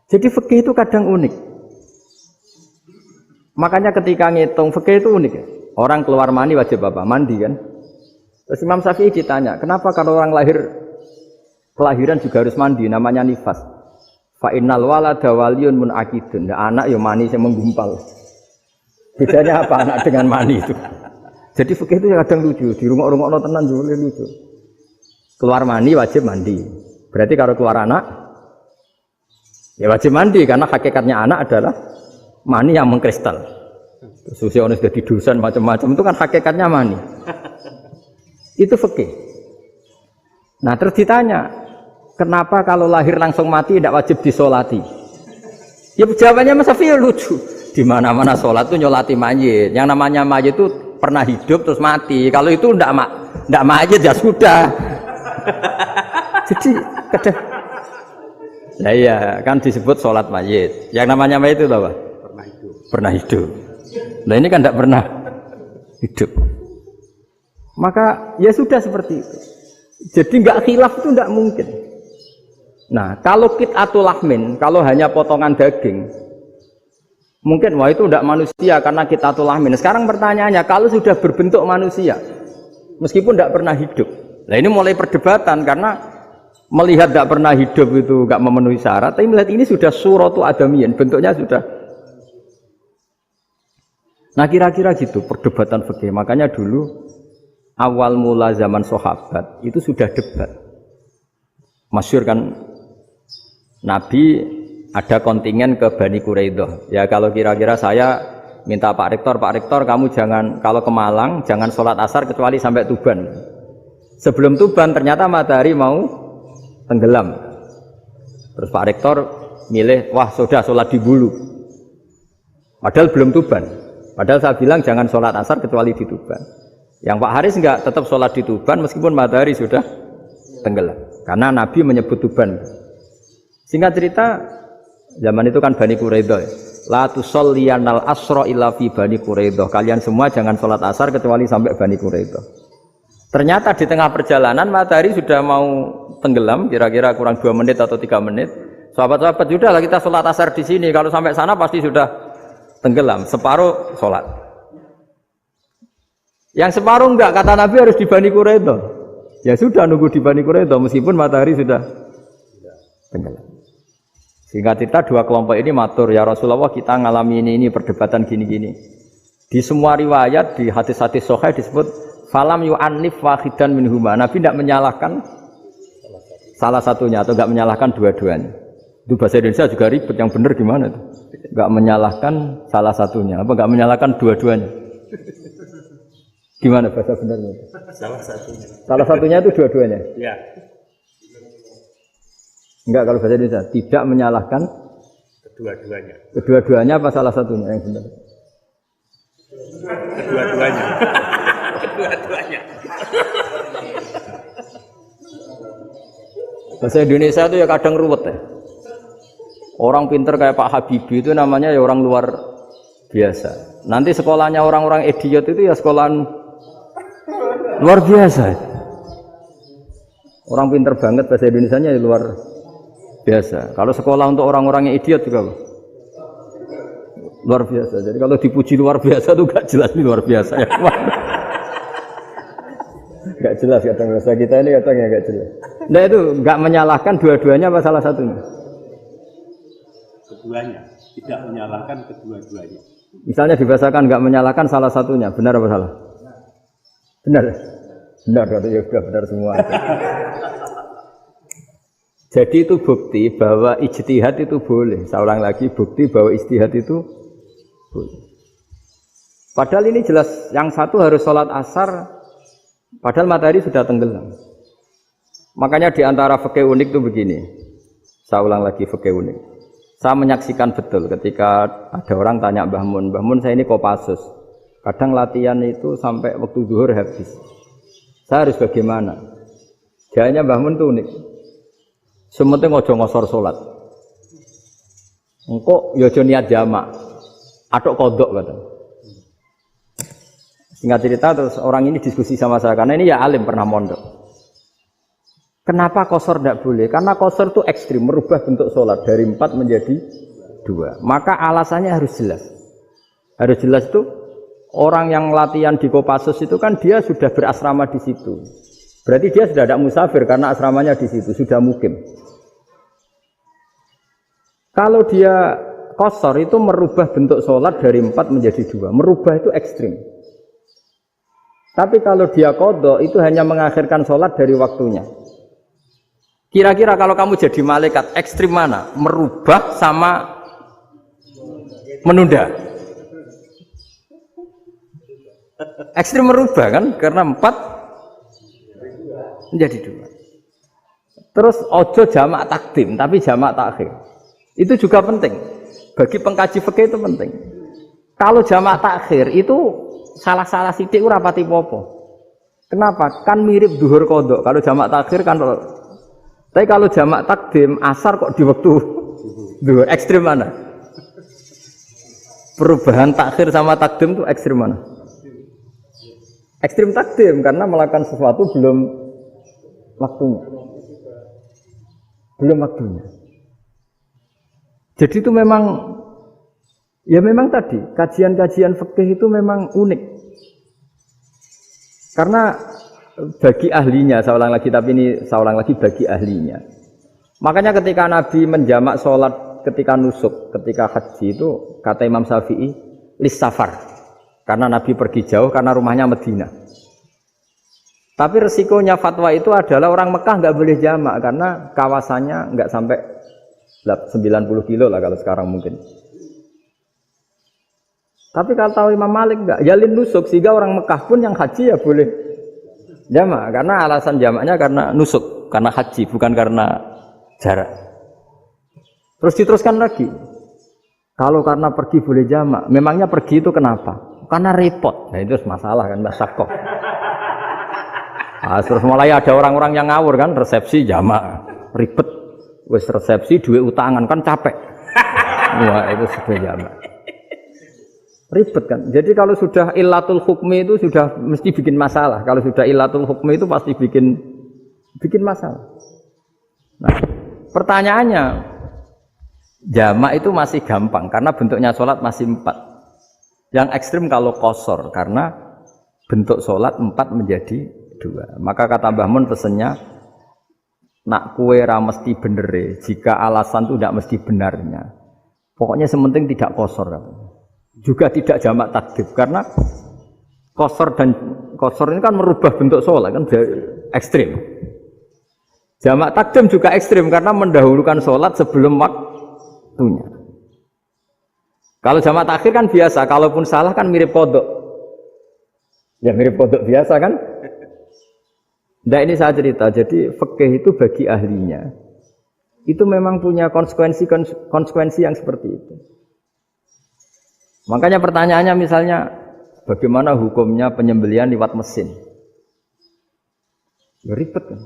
Jadi fikih itu kadang unik. Makanya ketika ngitung fikih itu unik ya. Orang keluar mani wajib apa? Mandi kan? Terus Imam Syafi'i ditanya, kenapa kalau orang kelahiran juga harus mandi? Namanya nifas. Fa innal walada waliyun munaqidun. Nah, anak ya mani yang menggumpal. Bedanya apa anak dengan mani itu? Jadi fikih itu kadang lucu. Di rumah-rumah tenan juga lucu. Keluar mani wajib mandi. Berarti kalau keluar anak ya wajib mandi karena hakikatnya anak adalah mani yang mengkristal. Susi ono sudah didusan macam-macam itu kan hakikatnya mani. Itu fikih. Nah terus ditanya, kenapa kalau lahir langsung mati tidak wajib disolati? Ya jawabannya Mas Syafi'i lucu. Di mana-mana sholat itu nyolati mayit. Yang namanya mayit itu pernah hidup terus mati. Kalau itu tidak mayit ya sudah. Jadi kadang ya iya kan disebut sholat mayit. Yang namanya mayit itu apa? Pernah hidup. Nah ini kan tidak pernah hidup. Maka ya sudah seperti itu. Jadi nggak khilaf itu tidak mungkin. Nah kalau qit'atul lahmin, kalau hanya potongan daging, mungkin wah itu tidak manusia karena qit'atul lahmin. Sekarang pertanyaannya, kalau sudah berbentuk manusia, meskipun tidak pernah hidup, nah ini mulai perdebatan karena melihat tidak pernah hidup itu nggak memenuhi syarat, tapi melihat ini sudah suratu adamiyin, bentuknya sudah. Nah kira-kira gitu perdebatan fikih. Makanya dulu awal mula zaman sahabat itu sudah debat. Masyhur kan Nabi ada kontingen ke Bani Quraidah. Ya kalau kira-kira saya minta Pak Rektor kamu jangan kalau ke Malang jangan sholat asar kecuali sampai Tuban. Sebelum Tuban ternyata matahari mau tenggelam. Terus Pak Rektor milih, wah sudah sholat di Bulu. Padahal belum Tuban. Padahal saya bilang jangan sholat asar kecuali di Tuban. Yang Pak Haris enggak, tetap sholat di Tuban meskipun matahari sudah tenggelam. Karena Nabi menyebut Tuban. Singkat cerita, zaman itu kan Bani Quraidah. La tusolliyanal asra illa fi Bani Quraidah. Kalian semua jangan sholat asar kecuali sampai Bani Quraidah. Ternyata di tengah perjalanan matahari sudah mau tenggelam, kira-kira kurang 2 menit atau 3 menit. Sahabat-sahabat, sudahlah kita sholat asar di sini. Kalau sampai sana pasti sudah tenggelam, separuh sholat. Yang separuh enggak, kata Nabi harus di Bani Quraidah. Ya sudah nunggu di Bani Quraidah meskipun matahari sudah tenggelam. Sehingga kita 2 kelompok ini matur, ya Rasulullah kita ngalami ini perdebatan gini-gini. Di semua riwayat di hadis-hadis sahih disebut falam yu'annif wahidan minhuma. Nabi tidak menyalahkan salah satunya atau enggak menyalahkan dua-duanya. Itu bahasa Indonesia juga ribet, yang benar gimana itu? Enggak menyalahkan salah satunya, apa enggak menyalahkan dua-duanya? Gimana bahasa benernya? Salah satunya. Salah satunya itu dua-duanya? Ya. Enggak, kalau bahasa Indonesia tidak menyalahkan Kedua-duanya. Kedua-duanya apa salah satunya yang benar? Kedua-duanya. Kedua-duanya. Bahasa Indonesia itu ya kadang ruwet ya. Orang pinter kayak Pak Habibie itu namanya ya orang luar biasa. Nanti sekolahnya orang-orang idiot itu ya sekolahan luar biasa. Orang pinter banget bahasa Indonesianya ya luar biasa. Kalau sekolah untuk orang-orang yang idiot juga luar biasa. Jadi kalau dipuji luar biasa itu gak jelas ini luar biasa ya. Gak jelas kadang bahasa kita ini kadang ya gak jelas. Nah itu gak menyalahkan dua-duanya apa salah satunya? Keduanya, tidak menyalahkan kedua-duanya. Misalnya dibahasakan gak menyalahkan salah satunya, benar apa salah? Benar. Benar, ya sudah benar semua. Jadi itu bukti bahwa ijtihad itu boleh. Saya ulang lagi, bukti bahwa ijtihad itu boleh. Padahal ini jelas, yang satu harus sholat asar, padahal matahari sudah tenggelam. Makanya di antara fikih unik itu begini. Saya ulang lagi fikih unik. Saya menyaksikan betul ketika ada orang tanya Mbah Mun saya ini Kopassus. Kadang latihan itu sampai waktu zuhur habis. Saya harus bagaimana? Jawabnya Mbah Mun itu unik. Sementing ojo ngosor sholat. Engkau yojo niat jamak, atok kodok kata. Singkat cerita terus orang ini diskusi sama saya karena ini ya alim pernah mondok. Kenapa kosor tidak boleh? Karena kosor itu ekstrim, merubah bentuk sholat dari 4 menjadi 2. Maka alasannya harus jelas. Harus jelas itu orang yang latihan di Kopassus itu kan dia sudah berasrama di situ. Berarti dia sudah tidak musafir karena asramanya di situ, sudah mukim. Kalau dia kosor itu merubah bentuk sholat dari 4 menjadi 2. Merubah itu ekstrim. Tapi kalau dia qadha itu hanya mengakhirkan sholat dari waktunya. Kira-kira kalau kamu jadi malaikat ekstrim mana? Merubah sama menunda? Ekstrim merubah kan? Karena 4 menjadi 2. Terus ojo jamak takdim, tapi jamak takhir. Itu juga penting. Bagi pengkaji fikih itu penting. Kalau jamak takhir itu salah-salah sidik ora pati popo. Kenapa? Kan mirip duhur qadha. Kalau jamak takhir kan tapi kalau jamak takdim asar kok di waktu duhur. Ekstrim mana? Perubahan takhir sama takdim itu ekstrim mana? Ekstrim takdim karena melakukan sesuatu belum waktunya. Belum waktunya. Jadi itu memang ya memang tadi kajian-kajian fikih itu memang unik. Karena bagi ahlinya, saya ulang lagi tapi ini saya ulang lagi bagi ahlinya. Makanya ketika Nabi menjamak sholat ketika nusuk, ketika haji itu kata Imam Syafi'i lis safar. Karena Nabi pergi jauh karena rumahnya Medina. Tapi resikonya fatwa itu adalah orang Mekah nggak boleh jamak karena kawasannya nggak sampai 90 kilo lah kalau sekarang mungkin. Tapi kalau tahu Imam Malik nggak, jalin nusuk sehingga orang Mekah pun yang haji ya boleh jamak karena alasan jamaknya karena nusuk, karena haji bukan karena jarak. Terus diteruskan lagi. Kalau karena pergi boleh jamak, memangnya pergi itu kenapa? Karena repot. Nah itu masalah kan masakoh. Nah, terus mulai ada orang-orang yang ngawur kan resepsi jamak ribet. Wes resepsi duit utangan kan capek. Wah itu sudah jamak. Ribet kan. Jadi kalau sudah illatul hukmi itu sudah mesti bikin masalah. Kalau sudah illatul hukmi itu pasti bikin masalah. Nah, pertanyaannya jamak itu masih gampang karena bentuknya sholat masih 4. Yang ekstrim kalau qasar karena bentuk sholat 4 menjadi 2. Maka kata Mbah Mun pesennya nak kue ra mesti benere jika alasan itu tidak mesti benarnya. Pokoknya sementing tidak qasar. Juga tidak jamak takdim karena qasar ini kan merubah bentuk sholat kan ekstrim. Jamak takdim juga ekstrim karena mendahulukan sholat sebelum waktunya. Kalau jamak takhir kan biasa, kalaupun salah kan mirip kodok. Ya mirip kodok biasa kan? Nah ini saya cerita, jadi fikih itu bagi ahlinya itu memang punya konsekuensi yang seperti itu. Makanya pertanyaannya misalnya bagaimana hukumnya penyembelihan lewat mesin? Ya, ribet kan?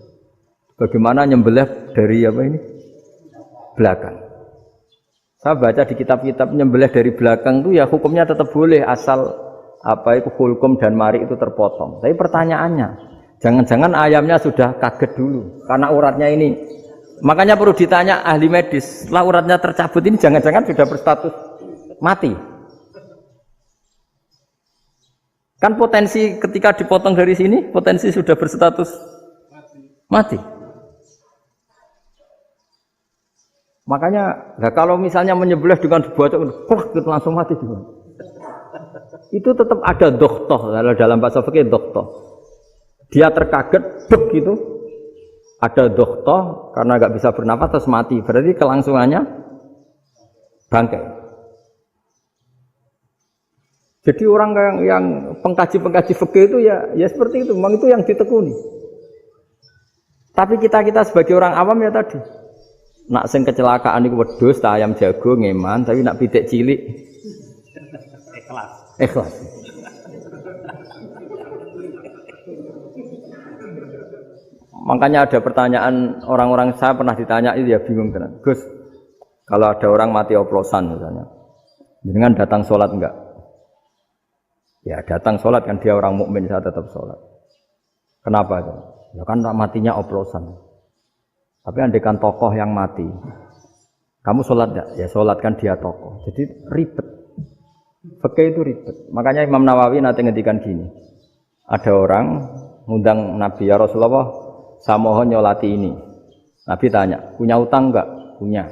Bagaimana nyembelih dari apa ini? Belakang. Saya baca di kitab-kitab nyembelih dari belakang itu ya hukumnya tetap boleh asal apa itu hulkum dan mari itu terpotong. Tapi pertanyaannya, jangan-jangan ayamnya sudah kaget dulu karena uratnya ini. Makanya perlu ditanya ahli medis, setelah uratnya tercabut ini jangan-jangan sudah berstatus mati. Kan potensi ketika dipotong dari sini, potensi sudah berstatus mati. Makanya, nah kalau misalnya menyembelih dengan dibocok, itu langsung mati juga. Itu tetap ada doktor, kalau dalam bahasa fikih doktor. Dia terkaget, begitu. Ada doktor karena nggak bisa bernafas terus mati. Berarti kelangsungannya bangkai. Jadi orang yang pengkaji fikih itu ya seperti itu. Memang itu yang ditekuni. Tapi kita sebagai orang awam ya tadi. Nak sing kecelakaan iku wedhus ta ayam jago ngeman, tapi nak pitik cilik ikhlas. Makanya ada pertanyaan orang-orang, saya pernah ditanya itu ya bingung tenan. Gus, kalau ada orang mati oplosan misalnya, jenengan datang sholat enggak? Ya datang sholat kan, dia orang mukmin, saya tetap sholat. Kenapa itu? Ya kan matinya oplosan. Tapi andaikan tokoh yang mati, kamu sholat enggak? Ya sholat kan dia tokoh. Jadi ribet. Fikih itu ribet. Makanya Imam Nawawi nanti ngendikan gini. Ada orang ngundang Nabi, ya Rasulullah, saya mohon nyolati ini. Nabi tanya, punya utang enggak? Punya.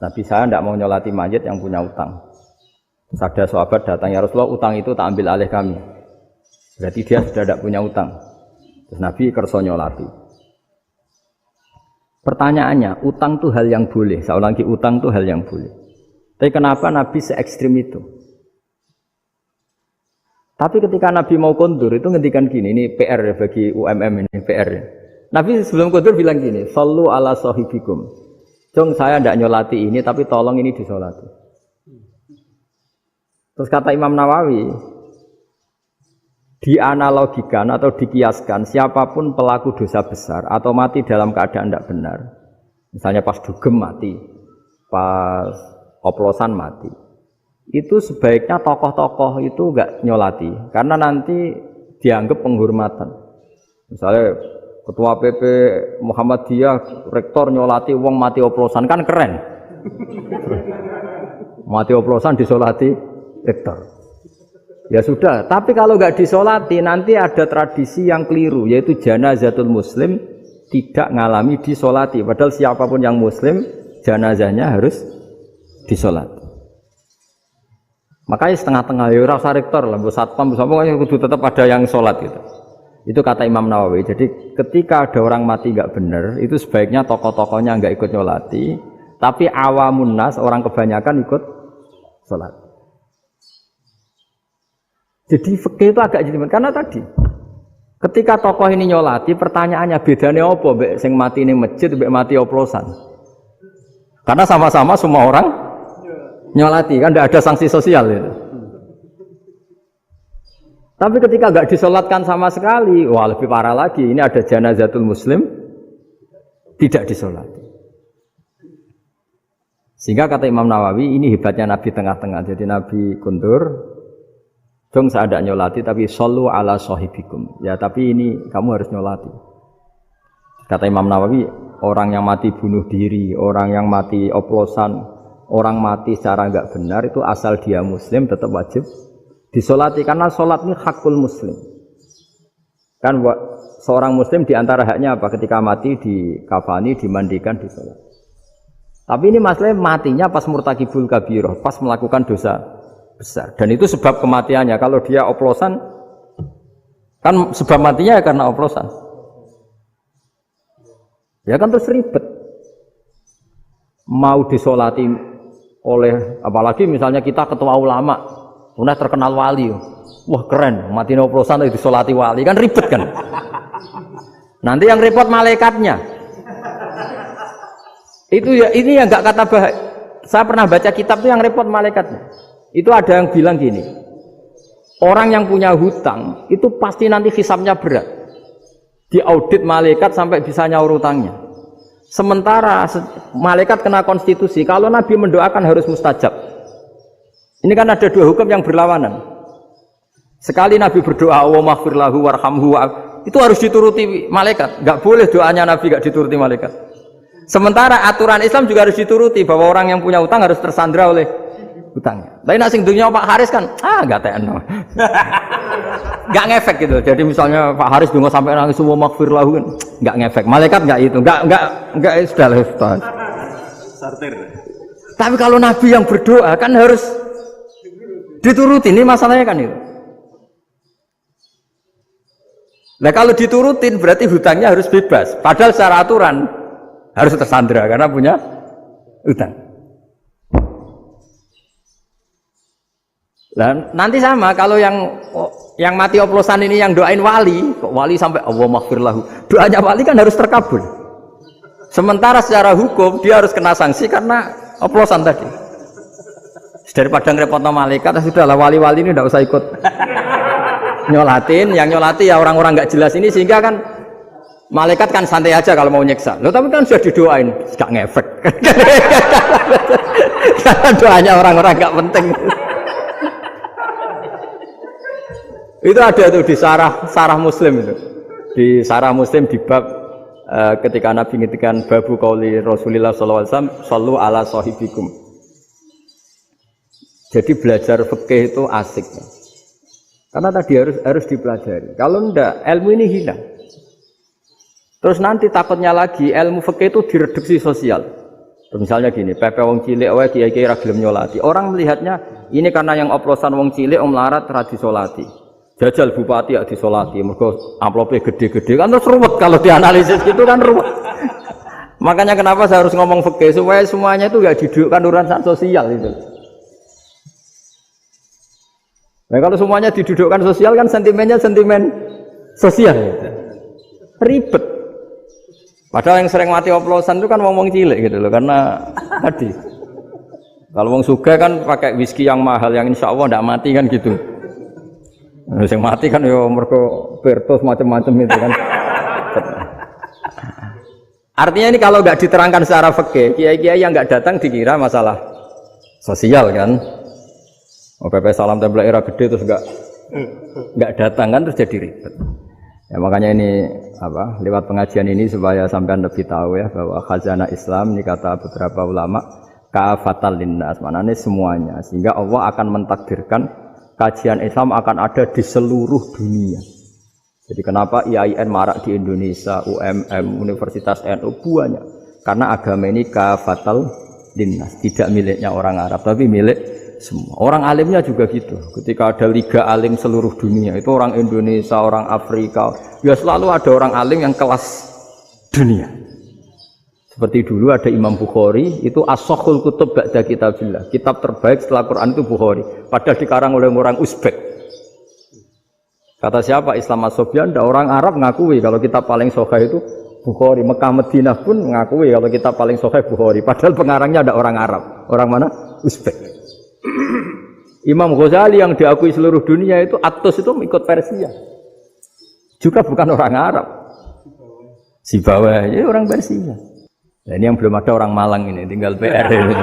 Nabi, saya enggak mau nyolati mayit yang punya utang. Terus ada sahabat datang, ya Rasulullah, utang itu tak ambil alih kami. Berarti dia sudah tidak punya utang. Terus Nabi kerso nyolati. Pertanyaannya, utang itu hal yang boleh. Saya ulangi, utang itu hal yang boleh. Tapi kenapa Nabi se-ekstrim itu? Tapi ketika Nabi mau kondur itu ngendikan gini, ini PR ya bagi UMM ini, PR ya. Nabi sebelum kondur bilang gini, sallu ala sahibikum. Jong saya tidak nyolati ini, tapi tolong ini disolati. Terus kata Imam Nawawi, dianalogikan atau dikiaskan siapapun pelaku dosa besar atau mati dalam keadaan tidak benar, misalnya pas dugem mati, pas oplosan mati, itu sebaiknya tokoh-tokoh itu enggak nyolati karena nanti dianggap penghormatan. Misalnya ketua PP Muhammadiyah rektor nyolati wong mati oplosan kan keren. Mati oplosan disolati rektor. Ya sudah, tapi kalau nggak disolati nanti ada tradisi yang keliru, yaitu janazatul muslim tidak ngalami disolati. Padahal siapapun yang muslim, janazahnya harus disolati. Makanya setengah-tengah, ya rasa rektor lah, satpam, pokoknya kudu tetap ada yang sholat gitu. Itu kata Imam Nawawi. Jadi ketika ada orang mati nggak benar, itu sebaiknya tokoh-tokohnya nggak ikut nyolati, tapi awamun nas, orang kebanyakan ikut sholat. Jadi fikih itu agak jelimet karena tadi ketika tokoh ini nyolati, pertanyaannya bedanya apa mbek sing mati ning masjid mbek mati oplosan? Karena sama-sama semua orang nyolati kan tidak ada sanksi sosial itu. Tapi ketika enggak disolatkan sama sekali, wah lebih parah lagi. Ini ada janazatul muslim tidak disolati. Sehingga kata Imam Nawawi ini hebatnya Nabi tengah-tengah. Jadi Nabi kundur, dong saya tidak nyolati tapi sallu ala sahibikum. Ya tapi ini kamu harus nyolati. Kata Imam Nawawi, orang yang mati bunuh diri, orang yang mati oplosan, orang mati secara enggak benar itu asal dia muslim tetap wajib disolati karena sholat ini hakul muslim. Kan seorang muslim diantara haknya apa? Ketika mati dikafani, dimandikan, disolat. Tapi ini masalahnya matinya pas murtakibul kabirah, pas melakukan dosa besar, dan itu sebab kematiannya. Kalau dia oplosan kan sebab matinya ya karena oplosan, ya kan terus ribet mau disolati oleh, apalagi misalnya kita ketua ulama udah terkenal wali, wah keren mati oplosan itu disolati wali, kan ribet kan. Nanti yang repot malaikatnya itu ya, ini yang nggak kata bahaya. Saya pernah baca kitab itu yang repot malaikatnya. Itu ada yang bilang gini, orang yang punya hutang itu pasti nanti hisabnya berat, diaudit malaikat sampai bisa nyaur hutangnya. Sementara malaikat kena konstitusi, kalau Nabi mendoakan harus mustajab. Ini kan ada dua hukum yang berlawanan. Sekali Nabi berdoa, Allahumma ighfir lahu warhamhu, itu harus dituruti malaikat. Enggak boleh doanya Nabi enggak dituruti malaikat. Sementara aturan Islam juga harus dituruti bahwa orang yang punya utang harus tersandra oleh utangnya. Tapi nak sing dunia Pak Haris kan, enggak tekno. Enggak ngefek gitu. Jadi misalnya Pak Haris donga sampai nangis semua maghfir lahu kan, enggak ngefek. Malaikat enggak itu. Enggak sudah lah Ustaz. Sartir. Tapi kalau Nabi yang berdoa kan harus dituruti. Ini masalahnya kan itu. Nah kalau diturutin berarti hutangnya harus bebas. Padahal secara aturan harus tersandra karena punya hutang. Dan nanti sama kalau yang mati oplosan ini yang doain wali, kok wali sampai Allah maghfir lahu. Doanya wali kan harus terkabul. Sementara secara hukum dia harus kena sanksi karena oplosan tadi. Daripada ngerepotno malaikat, sudahlah wali-wali ini tidak usah ikut nyolatin. Yang nyolati ya orang-orang nggak jelas ini sehingga kan malaikat kan santai aja kalau mau nyeksa. Loh tapi kan sudah didoain, nggak ngefek. Karena doanya orang-orang nggak penting. Itu ada tuh di sarah Muslim itu. Di sarah Muslim di bab ketika Nabi ngintikan babu qauli Rasulullah sallallahu alaihi wasallam sallu ala sahibikum. Jadi belajar fikih itu asik. Karena tadi harus dipelajari. Kalau enggak ilmu ini hilang. Terus nanti takutnya lagi ilmu fikih itu direduksi sosial. Misalnya gini, pepe wong cilik wae kiai-kiai ra gelem nyolati. Orang melihatnya ini karena yang oplosan wong cilik om larat ra disolati. Jajal bupati ya disolati, mergo amplopnya gede-gede kan terus ruwet kalau dianalisis gitu kan ruwet. Makanya kenapa saya harus ngomong fikih supaya semuanya itu enggak didudukkan urusan sosial itu. Nah kalau semuanya didudukkan sosial kan sentimennya sentimen sosial gitu. Ribet. Padahal yang sering mati oplosan itu kan ngomong cilik gitu loh karena tadi. Kalau wong sugih kan pakai whisky yang mahal yang insya Allah tidak mati kan gitu. Yang mati kan ya mergo Bertos macam-macam itu kan. Artinya ini kalau nggak diterangkan secara fikih, kiai-kiai yang nggak datang dikira masalah sosial kan. Oh PP salam tempel era gede terus nggak datang kan terus jadi ribet. Ya makanya ini apa lewat pengajian ini supaya sampean lebih tahu ya bahwa khazanah Islam ini kata beberapa ulama kafatal linnas, maknanya semuanya sehingga Allah akan mentakdirkan kajian Islam akan ada di seluruh dunia. Jadi kenapa IAIN marak di Indonesia, UMM, Universitas NU banyak? Karena agama ini kafatal linnas, tidak miliknya orang Arab, tapi milik semua. Orang alimnya juga gitu. Ketika ada liga alim seluruh dunia, itu orang Indonesia, orang Afrika, ya selalu ada orang alim yang kelas dunia. Seperti dulu ada Imam Bukhari, itu as-sakhul kutub ba'da kitabillah. Kitab terbaik setelah Quran itu Bukhari. Padahal dikarang oleh orang Uzbek. Kata siapa? Islam As-Sobyan, orang Arab ngakui kalau kitab paling sahih itu Bukhari. Mekah Madinah pun ngakui kalau kitab paling sahih Bukhari. Padahal pengarangnya ada orang Arab. Orang mana? Uzbek. Imam Ghazali yang diakui seluruh dunia itu Atos itu ikut Persia. Juga bukan orang Arab. Sibawah, ya orang Persia. Nah, ini yang belum ada orang Malang ini, tinggal PR ini.